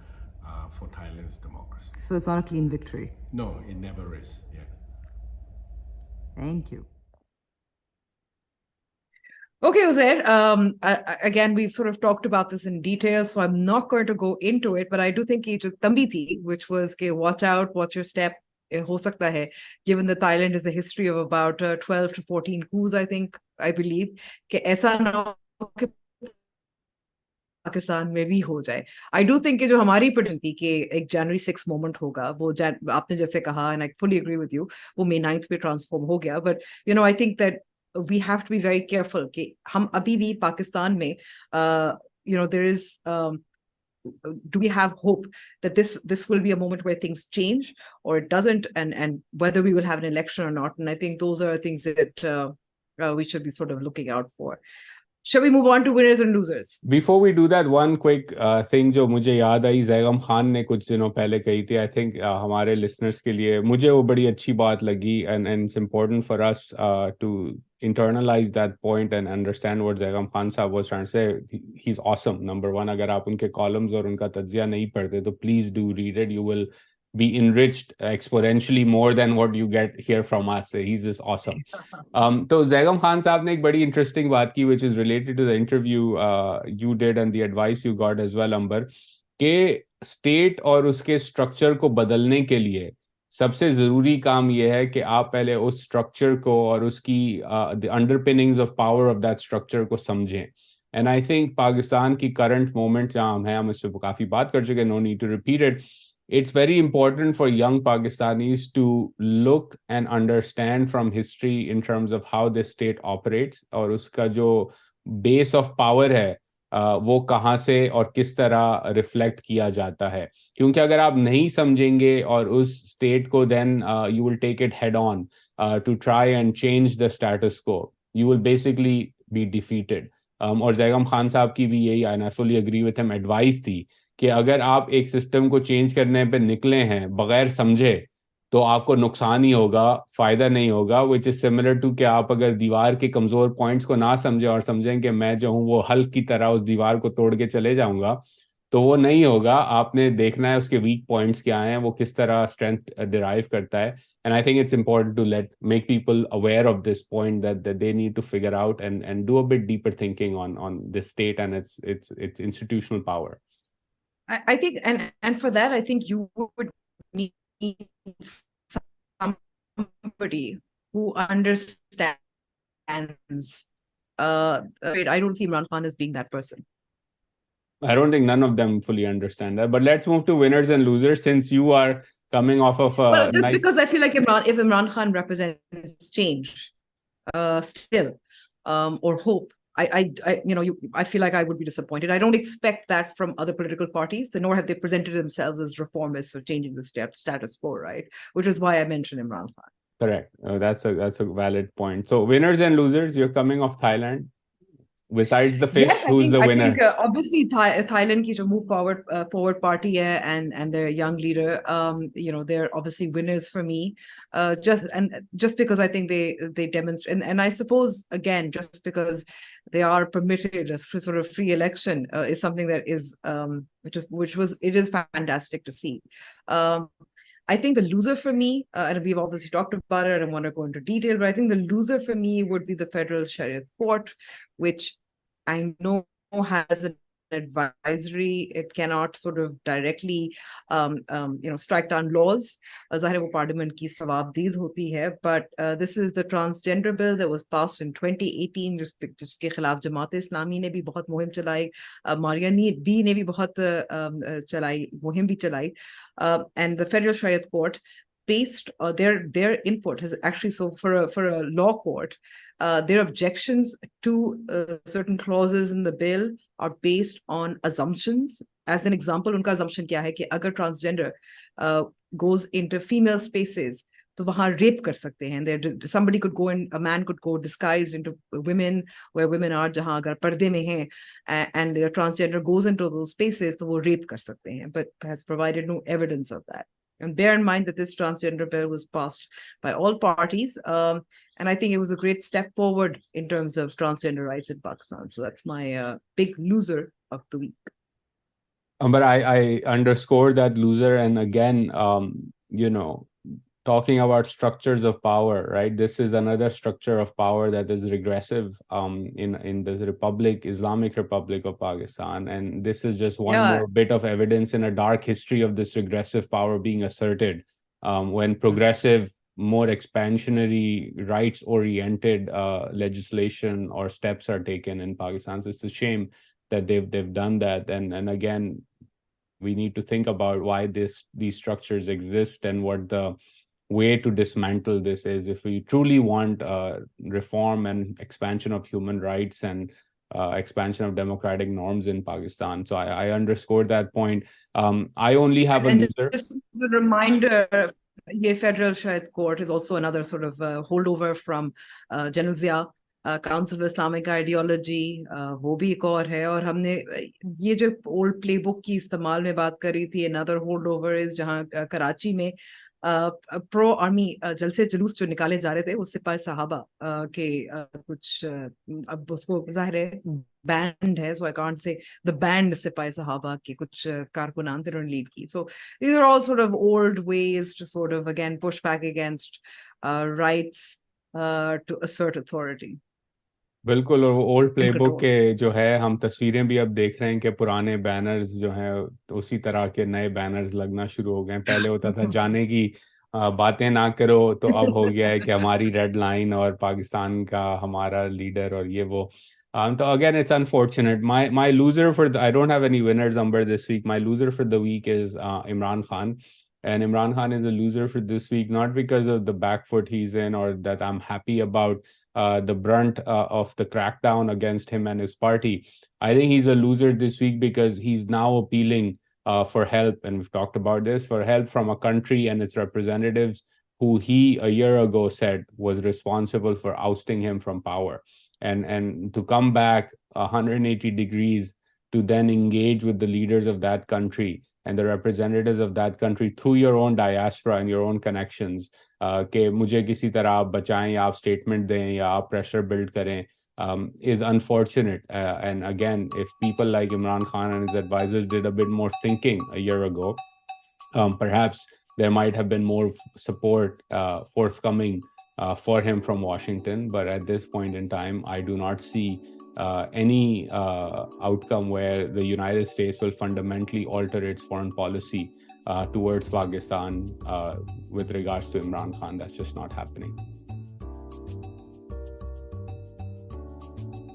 for Thailand's democracy. So it's not a clean victory? No, it never is. Yeah. Thank you. Okay, Uzair, again, we've sort of talked about this in detail, so I'm not going to go into it, but I do think ये जो तंबी थी, which was कि watch out, watch your step, हो सकता है, given that Thailand is a history of about 12 to 14 coups, I believe, कि ऐसा ना हो कि पाकिस्तान में भी हो जाए. I do think कि जो हमारी prediction थी कि एक January 6 moment होगा, वो आपने जैसे कहा, and I fully agree with you, वो May 9th पे transform हो गया, but I think that we have to be very careful कि हम अभी भी पाकिस्तान में there is do we have hope that this will be a moment where things change or it doesn't, and whether we will have an election or not. And I think those are things that we should be sort of looking out for. Shall we move on to winners and losers? Before we do that, one quick thing जो मुझे याद आई, ज़ैगम खान ने कुछ दिनों पहले कही थी. I think हमारे listeners के लिए मुझे वो बड़ी अच्छी बात लगी, and it's important for us to internalize that point and understand what Zaigam Khan Sahab was trying to say. He's awesome. Number one, अगर आप उनके columns और उनका तज्जिया नहीं पढ़ते तो please do read it. You will be enriched exponentially more than what you get here from us. He's just awesome. So Zaigam Khan Sahab ने एक बड़ी interesting बात की, which is related to the interview you did and the advice you got as well, Amber, कि state और उसके structure को बदलने के लिए सबसे जरूरी काम यह है कि आप पहले उस structure को और उसकी the underpinnings of power of that structure को समझें. And I think पाकिस्तान की current moment जहाँ हम हैं, हम इस पे काफी बात कर चुके हैं, no need to repeat it. It's very important for young Pakistanis to look and understand from history in terms of how this state operates और उसका जो base of power है वो कहाँ से और किस तरह रिफ्लेक्ट किया जाता है. क्योंकि अगर आप नहीं समझेंगे और उस स्टेट को then you will take it head on to try and change the status quo, you will basically be defeated. और ज़ैगम खान साहब की भी यही, and I fully agree with him, advice थी कि अगर आप एक सिस्टम को चेंज करने पे निकले हैं बगैर समझे तो आपको नुकसान ही होगा, फायदा नहीं होगा। विच इज सिमिलर टू कि आप अगर दीवार के कमजोर पॉइंट्स को ना समझे और समझें कि मैं जो हूँ वो हल्क की तरह उस दीवार को तोड़ के चले जाऊंगा, तो वो नहीं होगा। आपने देखना है उसके वीक पॉइंट्स क्या हैं, वो किस तरह स्ट्रेंथ डिराइव करता है। And I think it's important to make people aware of this point that they need to figure out and do a bit deeper thinking on the state and its institutional power. I think, and for that, I think you would need somebody who understands. I don't see Imran Khan as being that person. I don't think none of them fully understand that. But let's move to winners and losers, since you are coming off of a Well, just nice. because I feel like if Imran Khan represents change, still, or hope, I feel like I would be disappointed. I don't expect that from other political parties, nor have they presented themselves as reformists or changing the status quo, right? Which is why I mentioned Imran Khan. Correct. That's a valid point. So winners and losers, you're coming off Thailand. Besides the fish, Yes, who's the winner? I think obviously Thailand ki jo move forward party hai, and their young leader, they're obviously winners for me. Just because I think they demonstrate, and I suppose again, just because they are permitted a sort of free election is something that is it is fantastic to see. I think the loser for me, and we've obviously talked about it, I don't want to go into detail, but I think the loser for me would be the Federal Shariat Court, which I know has an advisory. It cannot sort of directly, strike down laws. Zahir hai wo parliament ki sawabdeed hoti hai, but this is the transgender bill that was passed in 2018, जिसके खिलाफ जमात इस्लामी ने भी बहुत मुहिम चलाई, Mariani B ने भी बहुत चलाई, मुहिम भी चलाई, and the Federal Shariat Court, based their input has actually, so for a law court, their objections to certain clauses in the bill are based on assumptions. As an example, unka assumption kya hai ki agar transgender goes into female spaces, तो वहाँ rape कर सकते हैं. Somebody could go in, a man could go disguised into women, where women are, जहाँ अगर पर्दे में हैं, and the transgender goes into those spaces, तो वो rape कर सकते हैं, but has provided no evidence of that. And bear in mind that this transgender bill was passed by all parties, and I think it was a great step forward in terms of transgender rights in Pakistan. So that's my big loser of the week. But I underscore that loser, and again, talking about structures of power, right? This is another structure of power that is regressive in the Islamic Republic of Pakistan. And this is just one more bit of evidence in a dark history of this regressive power being asserted when progressive, more expansionary, rights-oriented legislation or steps are taken in Pakistan. So it's a shame that they've done that. And again, we need to think about why these structures exist and what the way to dismantle this is if we truly want reform and expansion of human rights and expansion of democratic norms in Pakistan. So I underscore that point. I only have a loser. Just a reminder, the Federal Shariat Court is also another sort of holdover from General Zia, Council of Islamic Ideology, वो भी एक और है. और हमने ये जो old playbook की इस्तेमाल में बात करी थी, another holdover is जहाँ कराची में प्रो आर्मी जलसे जुलूस जो निकाले जा रहे थे, वो सिपाही साहबा के कुछ, अब उसको जाहिर है बैंड है, so I can't say the band सिपाही साहबा के कुछ कारकुनान थे लीड की. So these are all sort of old ways to sort of again push back against rights to assert authority. बिल्कुल. और वो ओल्ड प्लेबुक के जो है, हम तस्वीरें भी अब देख रहे हैं कि पुराने बैनर्स जो हैं उसी तरह के नए बैनर्स लगना शुरू हो गए हैं. पहले होता था जाने की बातें ना करो, तो अब हो गया है कि हमारी रेड लाइन और पाकिस्तान का हमारा लीडर और ये वो. So again, it's unfortunate. My loser I don't have any winners number this week. My loser for the week is Imran Khan. And Imran Khan is a loser for this week, not because of the back foot he's in or that I'm happy about the brunt of the crackdown against him and his party. I think he's a loser this week because he's now appealing for help, and we've talked about this, for help from a country and its representatives who he a year ago said was responsible for ousting him from power. And to come back 180 degrees to then engage with the leaders of that country and the representatives of that country through your own diaspora and your own connections, कि मुझे किसी तरह आप बचाएं या आप statement दें या आप pressure build करें, is unfortunate. And again, if people like Imran Khan and his advisors did a bit more thinking a year ago, perhaps there might have been more support forthcoming for him from Washington. But at this point in time, I do not see any outcome where the United States will fundamentally alter its foreign policy towards Pakistan with regards to Imran Khan. That's just not happening.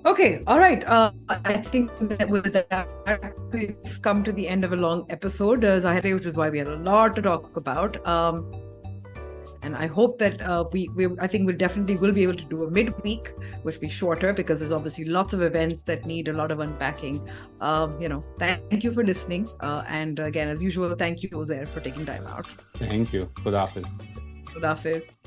Okay, all right. I think that with that, we've come to the end of a long episode, Zahide, which is why we had a lot to talk about. And I hope that I think we'll definitely will be able to do a midweek, which will be shorter because there's obviously lots of events that need a lot of unpacking. Thank you for listening. And again, as usual, thank you, Uzair, for taking time out. Thank you. Khuda Hafiz. Khuda Hafiz.